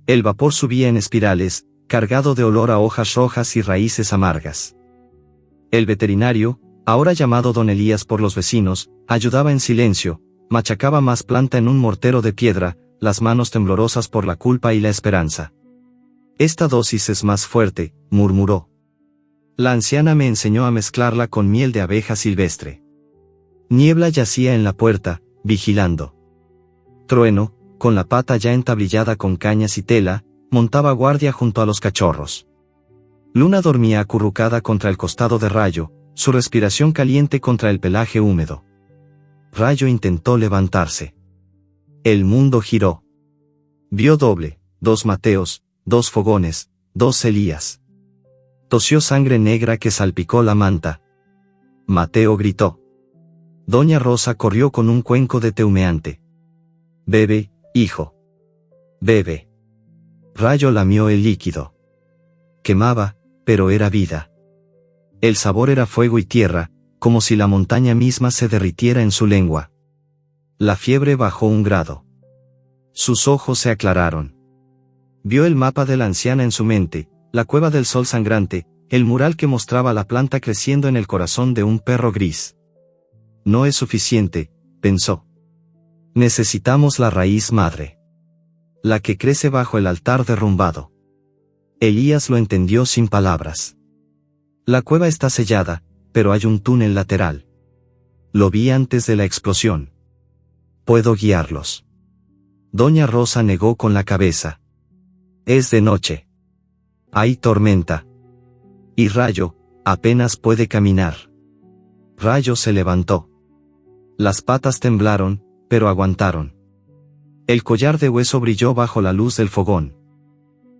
El vapor subía en espirales, cargado de olor a hojas rojas y raíces amargas. El veterinario, Ahora llamado Don Elías por los vecinos, ayudaba en silencio, machacaba más planta en un mortero de piedra, las manos temblorosas por la culpa y la esperanza. Esta dosis es más fuerte, murmuró. La anciana me enseñó a mezclarla con miel de abeja silvestre. Niebla yacía en la puerta, vigilando. Trueno, con la pata ya entablillada con cañas y tela, montaba guardia junto a los cachorros. Luna dormía acurrucada contra el costado de Rayo, su respiración caliente contra el pelaje húmedo. Rayo intentó levantarse. El mundo giró. Vio doble, 2 Mateos, 2 fogones, 2 Elías. Tosió sangre negra que salpicó la manta. Mateo gritó. Doña Rosa corrió con un cuenco de té humeante. Bebe, hijo. Bebe. Rayo lamió el líquido. Quemaba, pero era vida. El sabor era fuego y tierra, como si la montaña misma se derritiera en su lengua. La fiebre bajó 1 grado. Sus ojos se aclararon. Vio el mapa de la anciana en su mente, la cueva del sol sangrante, el mural que mostraba la planta creciendo en el corazón de un perro gris. No es suficiente, pensó. Necesitamos la raíz madre. La que crece bajo el altar derrumbado. Elías lo entendió sin palabras. La cueva está sellada, pero hay un túnel lateral. Lo vi antes de la explosión. Puedo guiarlos. Doña Rosa negó con la cabeza. Es de noche. Hay tormenta. Y Rayo, apenas puede caminar. Rayo se levantó. Las patas temblaron, pero aguantaron. El collar de hueso brilló bajo la luz del fogón.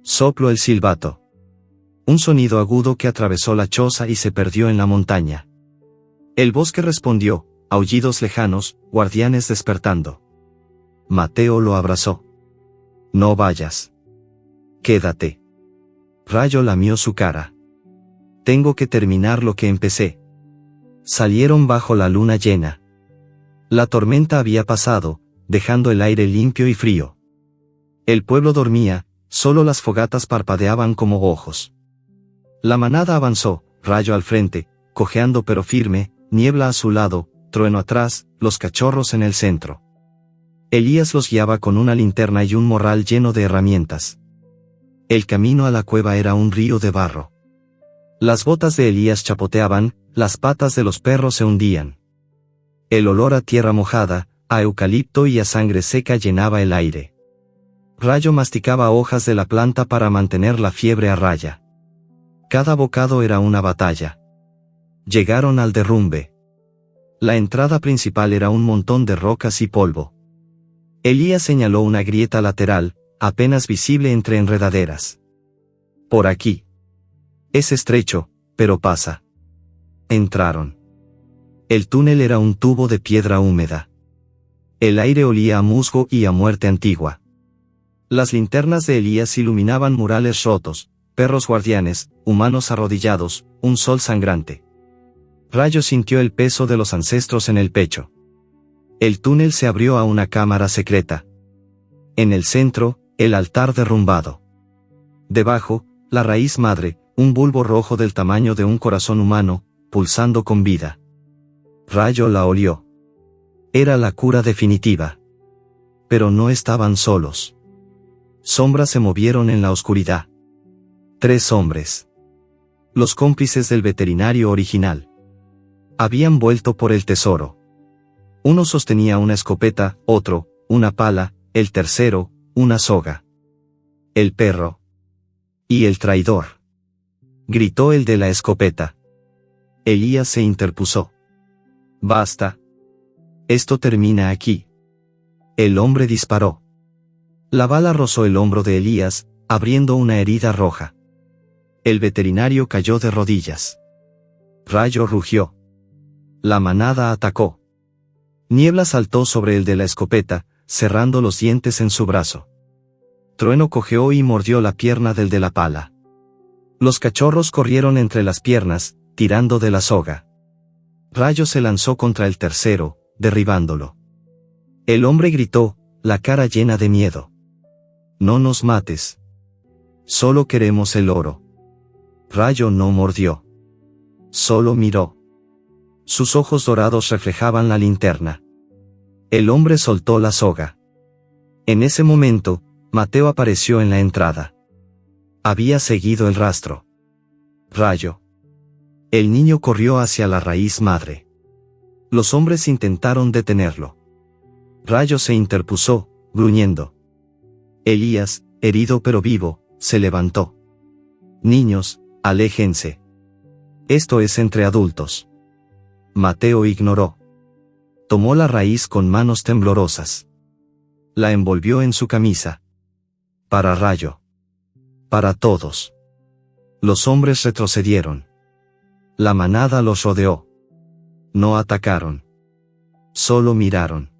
Sopló el silbato. Un sonido agudo que atravesó la choza y se perdió en la montaña. El bosque respondió, aullidos lejanos, guardianes despertando. Mateo lo abrazó. No vayas. Quédate. Rayo lamió su cara. Tengo que terminar lo que empecé. Salieron bajo la luna llena. La tormenta había pasado, dejando el aire limpio y frío. El pueblo dormía, solo las fogatas parpadeaban como ojos. La manada avanzó, Rayo al frente, cojeando pero firme, Niebla a su lado, Trueno atrás, los cachorros en el centro. Elías los guiaba con una linterna y un morral lleno de herramientas. El camino a la cueva era un río de barro. Las botas de Elías chapoteaban, las patas de los perros se hundían. El olor a tierra mojada, a eucalipto y a sangre seca llenaba el aire. Rayo masticaba hojas de la planta para mantener la fiebre a raya. Cada bocado era una batalla. Llegaron al derrumbe. La entrada principal era un montón de rocas y polvo. Elías señaló una grieta lateral, apenas visible entre enredaderas. Por aquí. Es estrecho, pero pasa. Entraron. El túnel era un tubo de piedra húmeda. El aire olía a musgo y a muerte antigua. Las linternas de Elías iluminaban murales rotos, perros guardianes, humanos arrodillados, un sol sangrante. Rayo sintió el peso de los ancestros en el pecho. El túnel se abrió a una cámara secreta. En el centro, el altar derrumbado. Debajo, la raíz madre, un bulbo rojo del tamaño de un corazón humano, pulsando con vida. Rayo la olió. Era la cura definitiva. Pero no estaban solos. Sombras se movieron en la oscuridad. 3 hombres. Los cómplices del veterinario original. Habían vuelto por el tesoro. Uno sostenía una escopeta, otro, una pala, el tercero, una soga. El perro. Y el traidor. Gritó el de la escopeta. Elías se interpuso. Basta. Esto termina aquí. El hombre disparó. La bala rozó el hombro de Elías, abriendo una herida roja. El veterinario cayó de rodillas. Rayo rugió. La manada atacó. Niebla saltó sobre el de la escopeta, cerrando los dientes en su brazo. Trueno cojeó y mordió la pierna del de la pala. Los cachorros corrieron entre las piernas, tirando de la soga. Rayo se lanzó contra el tercero, derribándolo. El hombre gritó, la cara llena de miedo. No nos mates. Solo queremos el oro. Rayo no mordió. Solo miró. Sus ojos dorados reflejaban la linterna. El hombre soltó la soga. En ese momento, Mateo apareció en la entrada. Había seguido el rastro. Rayo. El niño corrió hacia la raíz madre. Los hombres intentaron detenerlo. Rayo se interpuso, gruñendo. Elías, herido pero vivo, se levantó. Niños, aléjense. Esto es entre adultos. Mateo ignoró. Tomó la raíz con manos temblorosas. La envolvió en su camisa. Para Rayo. Para todos. Los hombres retrocedieron. La manada los rodeó. No atacaron. Solo miraron.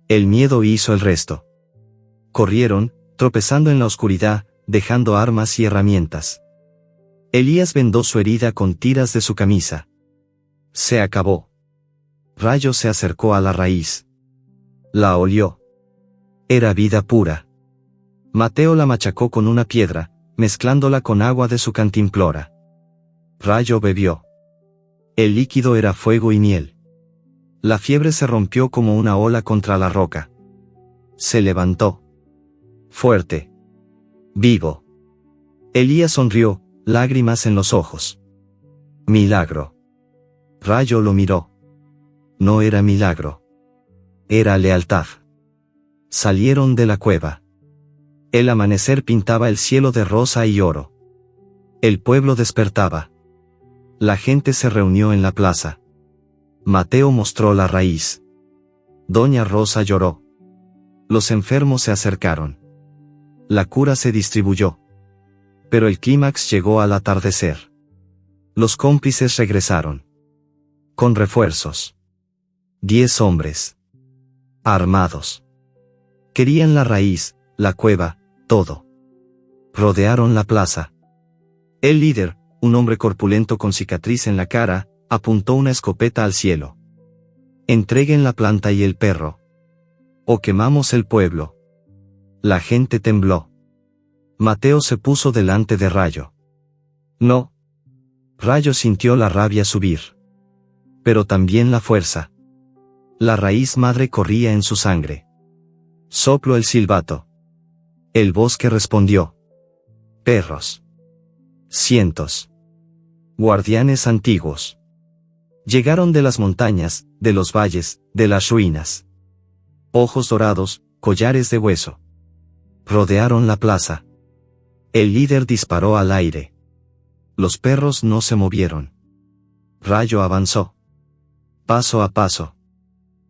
El miedo hizo el resto. Corrieron, tropezando en la oscuridad, dejando armas y herramientas. Elías vendó su herida con tiras de su camisa. Se acabó. Rayo se acercó a la raíz. La olió. Era vida pura. Mateo la machacó con una piedra, mezclándola con agua de su cantimplora. Rayo bebió. El líquido era fuego y miel. La fiebre se rompió como una ola contra la roca. Se levantó. Fuerte. Vivo. Elías sonrió, lágrimas en los ojos. Milagro. Rayo lo miró. No era milagro. Era lealtad. Salieron de la cueva. El amanecer pintaba el cielo de rosa y oro. El pueblo despertaba. La gente se reunió en la plaza. Mateo mostró la raíz. Doña Rosa lloró. Los enfermos se acercaron. La cura se distribuyó. Pero el clímax llegó al atardecer. Los cómplices regresaron. Con refuerzos. 10 hombres. Armados. Querían la raíz, la cueva, todo. Rodearon la plaza. El líder, un hombre corpulento con cicatriz en la cara, apuntó una escopeta al cielo. Entreguen la planta y el perro. O quemamos el pueblo. La gente tembló. Mateo se puso delante de Rayo. No. Rayo sintió la rabia subir. Pero también la fuerza. La raíz madre corría en su sangre. Sopló el silbato. El bosque respondió. Perros. Cientos. Guardianes antiguos. Llegaron de las montañas, de los valles, de las ruinas. Ojos dorados, collares de hueso. Rodearon la plaza. El líder disparó al aire. Los perros no se movieron. Rayo avanzó. Paso a paso.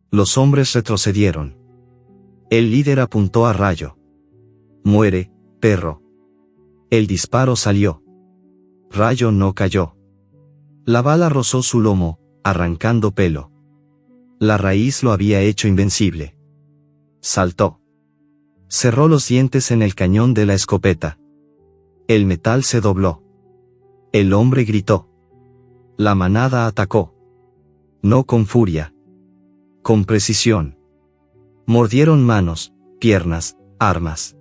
Los hombres retrocedieron. El líder apuntó a Rayo. Muere, perro. El disparo salió. Rayo no cayó. La bala rozó su lomo, arrancando pelo. La raíz lo había hecho invencible. Saltó. Cerró los dientes en el cañón de la escopeta. El metal se dobló. El hombre gritó. La manada atacó. No con furia. Con precisión. Mordieron manos, piernas, armas.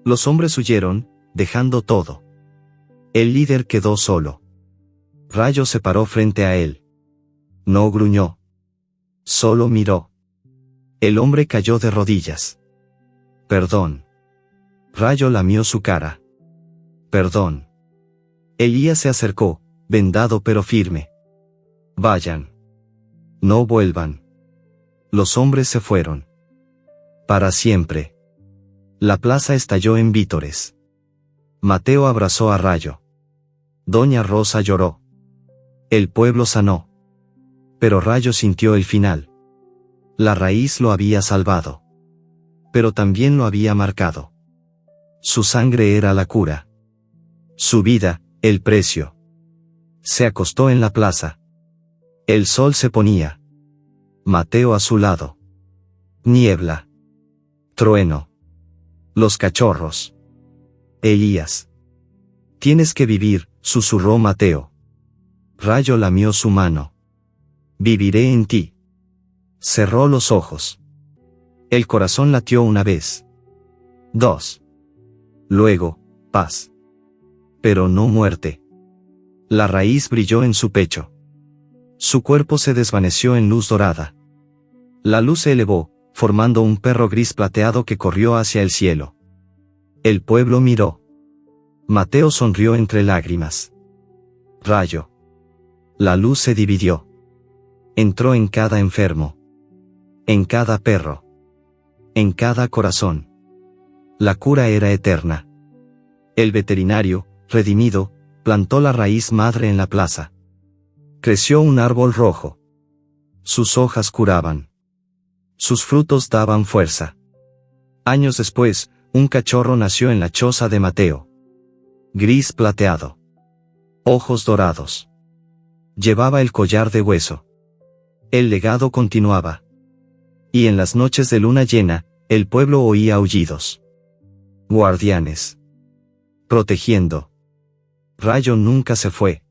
Los hombres huyeron, dejando todo. El líder quedó solo. Rayo se paró frente a él. No gruñó. Solo miró. El hombre cayó de rodillas. Perdón. Rayo lamió su cara. Perdón. Elías se acercó, vendado pero firme. Vayan. No vuelvan. Los hombres se fueron. Para siempre. La plaza estalló en vítores. Mateo abrazó a Rayo. Doña Rosa lloró. El pueblo sanó. Pero Rayo sintió el final. La raíz lo había salvado. Pero también lo había marcado. Su sangre era la cura. Su vida, el precio. Se acostó en la plaza. El sol se ponía. Mateo a su lado. Niebla. Trueno. Los cachorros. Elías. Tienes que vivir, susurró Mateo. Rayo lamió su mano. Viviré en ti. Cerró los ojos. El corazón latió una vez. 2. Luego, paz. Pero no muerte. La raíz brilló en su pecho. Su cuerpo se desvaneció en luz dorada. La luz se elevó, formando un perro gris plateado que corrió hacia el cielo. El pueblo miró. Mateo sonrió entre lágrimas. Rayo. La luz se dividió. Entró en cada enfermo. En cada perro. En cada corazón. La cura era eterna. El veterinario, redimido, plantó la raíz madre en la plaza. Creció un árbol rojo. Sus hojas curaban. Sus frutos daban fuerza. Años después, un cachorro nació en la choza de Mateo. Gris plateado. Ojos dorados. Llevaba el collar de hueso. El legado continuaba. Y en las noches de luna llena, el pueblo oía aullidos. Guardianes. Protegiendo. Rayo nunca se fue.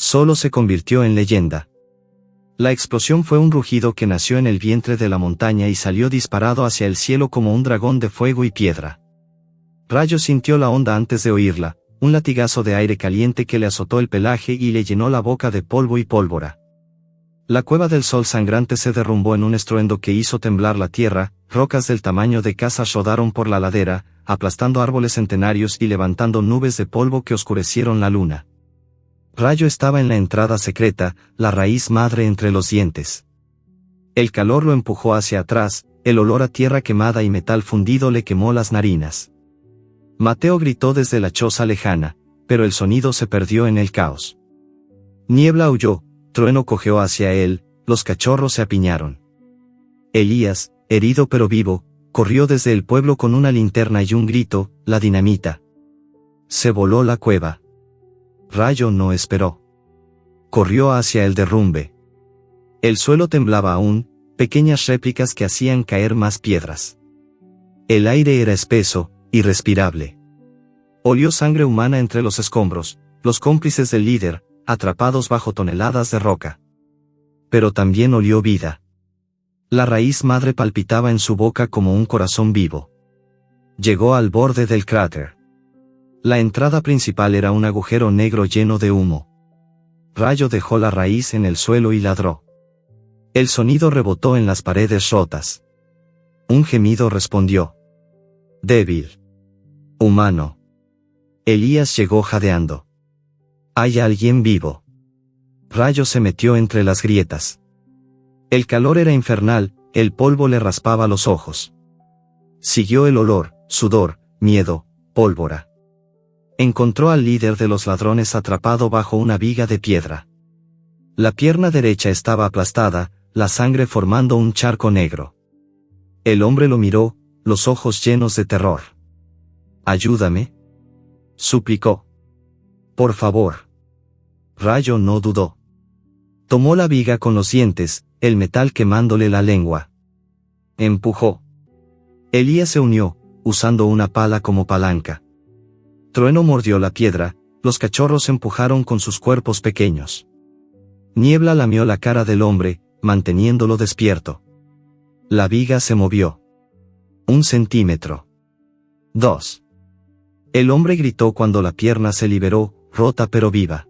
Solo se convirtió en leyenda. La explosión fue un rugido que nació en el vientre de la montaña y salió disparado hacia el cielo como un dragón de fuego y piedra. Rayo sintió la onda antes de oírla, un latigazo de aire caliente que le azotó el pelaje y le llenó la boca de polvo y pólvora. La cueva del sol sangrante se derrumbó en un estruendo que hizo temblar la tierra, rocas del tamaño de casas rodaron por la ladera, aplastando árboles centenarios y levantando nubes de polvo que oscurecieron la luna. Rayo estaba en la entrada secreta, la raíz madre entre los dientes. El calor lo empujó hacia atrás, el olor a tierra quemada y metal fundido le quemó las narinas. Mateo gritó desde la choza lejana, pero el sonido se perdió en el caos. Niebla aulló, trueno cojeó hacia él, los cachorros se apiñaron. Elías, herido pero vivo, corrió desde el pueblo con una linterna y un grito, la dinamita. Se voló la cueva. Rayo no esperó. Corrió hacia el derrumbe. El suelo temblaba aún, pequeñas réplicas que hacían caer más piedras. El aire era espeso, irrespirable. Olió sangre humana entre los escombros, los cómplices del líder, atrapados bajo toneladas de roca. Pero también olió vida. La raíz madre palpitaba en su boca como un corazón vivo. Llegó al borde del cráter. La entrada principal era un agujero negro lleno de humo. Rayo dejó la raíz en el suelo y ladró. El sonido rebotó en las paredes rotas. Un gemido respondió. Débil. Humano. Elías llegó jadeando. Hay alguien vivo. Rayo se metió entre las grietas. El calor era infernal, el polvo le raspaba los ojos. Siguió el olor, sudor, miedo, pólvora. Encontró al líder de los ladrones atrapado bajo una viga de piedra. La pierna derecha estaba aplastada, la sangre formando un charco negro. El hombre lo miró, los ojos llenos de terror. «Ayúdame», suplicó. «Por favor». Rayo no dudó. Tomó la viga con los dientes, el metal quemándole la lengua. Empujó. Elías se unió, usando una pala como palanca. Trueno mordió la piedra, los cachorros empujaron con sus cuerpos pequeños. Niebla lamió la cara del hombre, manteniéndolo despierto. La viga se movió. 1 centímetro. 2. El hombre gritó cuando la pierna se liberó, rota pero viva.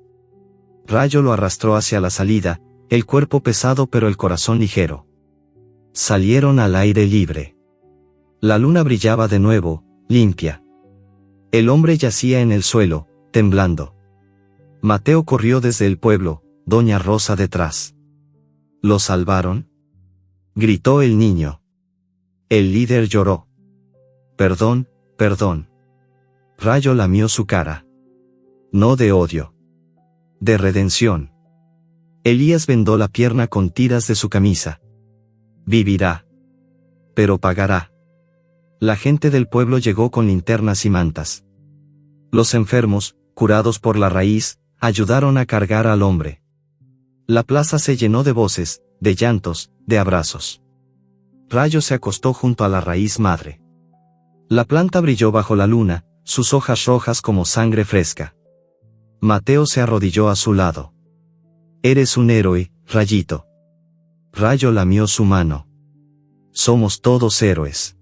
Rayo lo arrastró hacia la salida, el cuerpo pesado pero el corazón ligero. Salieron al aire libre. La luna brillaba de nuevo, limpia. El hombre yacía en el suelo, temblando. Mateo corrió desde el pueblo, Doña Rosa detrás. ¿Lo salvaron?, gritó el niño. El líder lloró. Perdón, perdón. Rayo lamió su cara. No de odio. De redención. Elías vendó la pierna con tiras de su camisa. Vivirá. Pero pagará. La gente del pueblo llegó con linternas y mantas. Los enfermos, curados por la raíz, ayudaron a cargar al hombre. La plaza se llenó de voces, de llantos, de abrazos. Rayo se acostó junto a la raíz madre. La planta brilló bajo la luna, sus hojas rojas como sangre fresca. Mateo se arrodilló a su lado. Eres un héroe, Rayito. Rayo lamió su mano. Somos todos héroes.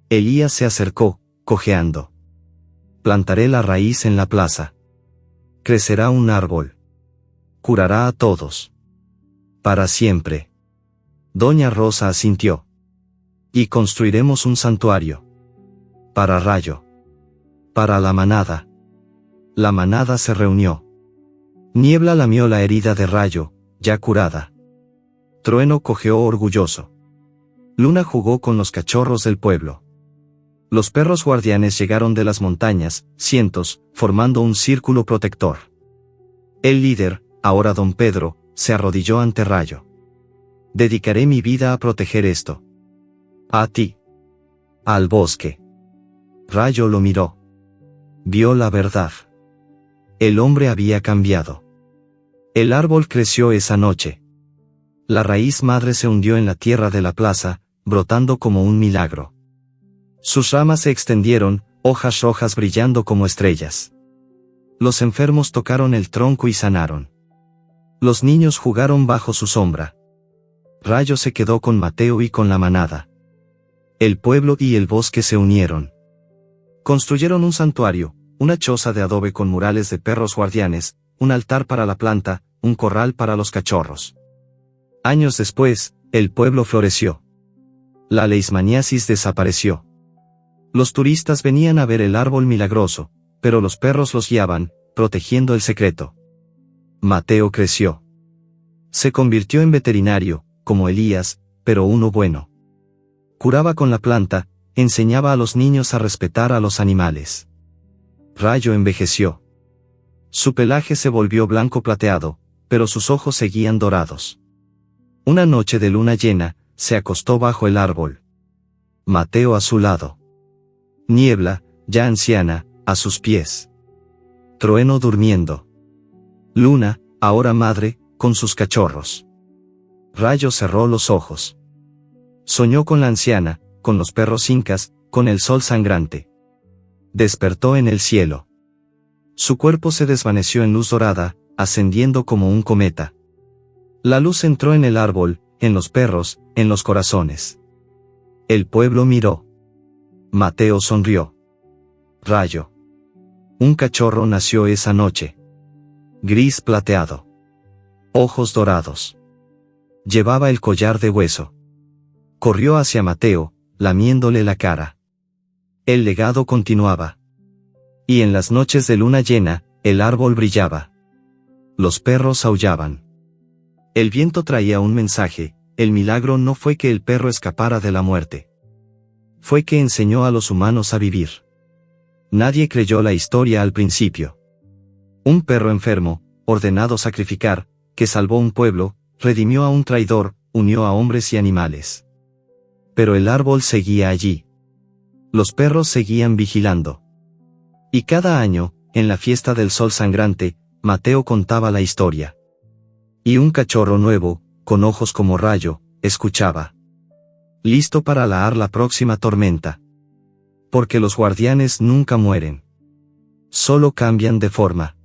Elías se acercó, cojeando. Plantaré la raíz en la plaza. Crecerá un árbol. Curará a todos. Para siempre. Doña Rosa asintió. Y construiremos un santuario. Para Rayo. Para la manada. La manada se reunió. Niebla lamió la herida de Rayo, ya curada. Trueno cojeó orgulloso. Luna jugó con los cachorros del pueblo. Los perros guardianes llegaron de las montañas, cientos, formando un círculo protector. El líder, ahora don Pedro, se arrodilló ante Rayo. Dedicaré mi vida a proteger esto. A ti. Al bosque. Rayo lo miró. Vio la verdad. El hombre había cambiado. El árbol creció esa noche. La raíz madre se hundió en la tierra de la plaza, brotando como un milagro. Sus ramas se extendieron, hojas rojas brillando como estrellas. Los enfermos tocaron el tronco y sanaron. Los niños jugaron bajo su sombra. Rayo se quedó con Mateo y con la manada. El pueblo y el bosque se unieron. Construyeron un santuario, una choza de adobe con murales de perros guardianes, un altar para la planta, un corral para los cachorros. Años después, el pueblo floreció. La leishmaniasis desapareció. Los turistas venían a ver el árbol milagroso, pero los perros los guiaban, protegiendo el secreto. Mateo creció. Se convirtió en veterinario, como Elías, pero uno bueno. Curaba con la planta, enseñaba a los niños a respetar a los animales. Rayo envejeció. Su pelaje se volvió blanco plateado, pero sus ojos seguían dorados. Una noche de luna llena, se acostó bajo el árbol. Mateo a su lado. Niebla, ya anciana, a sus pies. Trueno durmiendo. Luna, ahora madre, con sus cachorros. Rayo cerró los ojos. Soñó con la anciana, con los perros incas, con el sol sangrante. Despertó en el cielo. Su cuerpo se desvaneció en luz dorada, ascendiendo como un cometa. La luz entró en el árbol, en los perros, en los corazones. El pueblo miró. Mateo sonrió. Rayo. Un cachorro nació esa noche. Gris plateado. Ojos dorados. Llevaba el collar de hueso. Corrió hacia Mateo, lamiéndole la cara. El legado continuaba. Y en las noches de luna llena, el árbol brillaba. Los perros aullaban. El viento traía un mensaje, el milagro no fue que el perro escapara de la muerte. Fue que enseñó a los humanos a vivir. Nadie creyó la historia al principio. Un perro enfermo, ordenado sacrificar, que salvó un pueblo, redimió a un traidor, unió a hombres y animales. Pero el árbol seguía allí. Los perros seguían vigilando. Y cada año, en la fiesta del sol sangrante, Mateo contaba la historia. Y un cachorro nuevo, con ojos como rayo, escuchaba. Listo para laar la próxima tormenta. Porque los guardianes nunca mueren. Solo cambian de forma.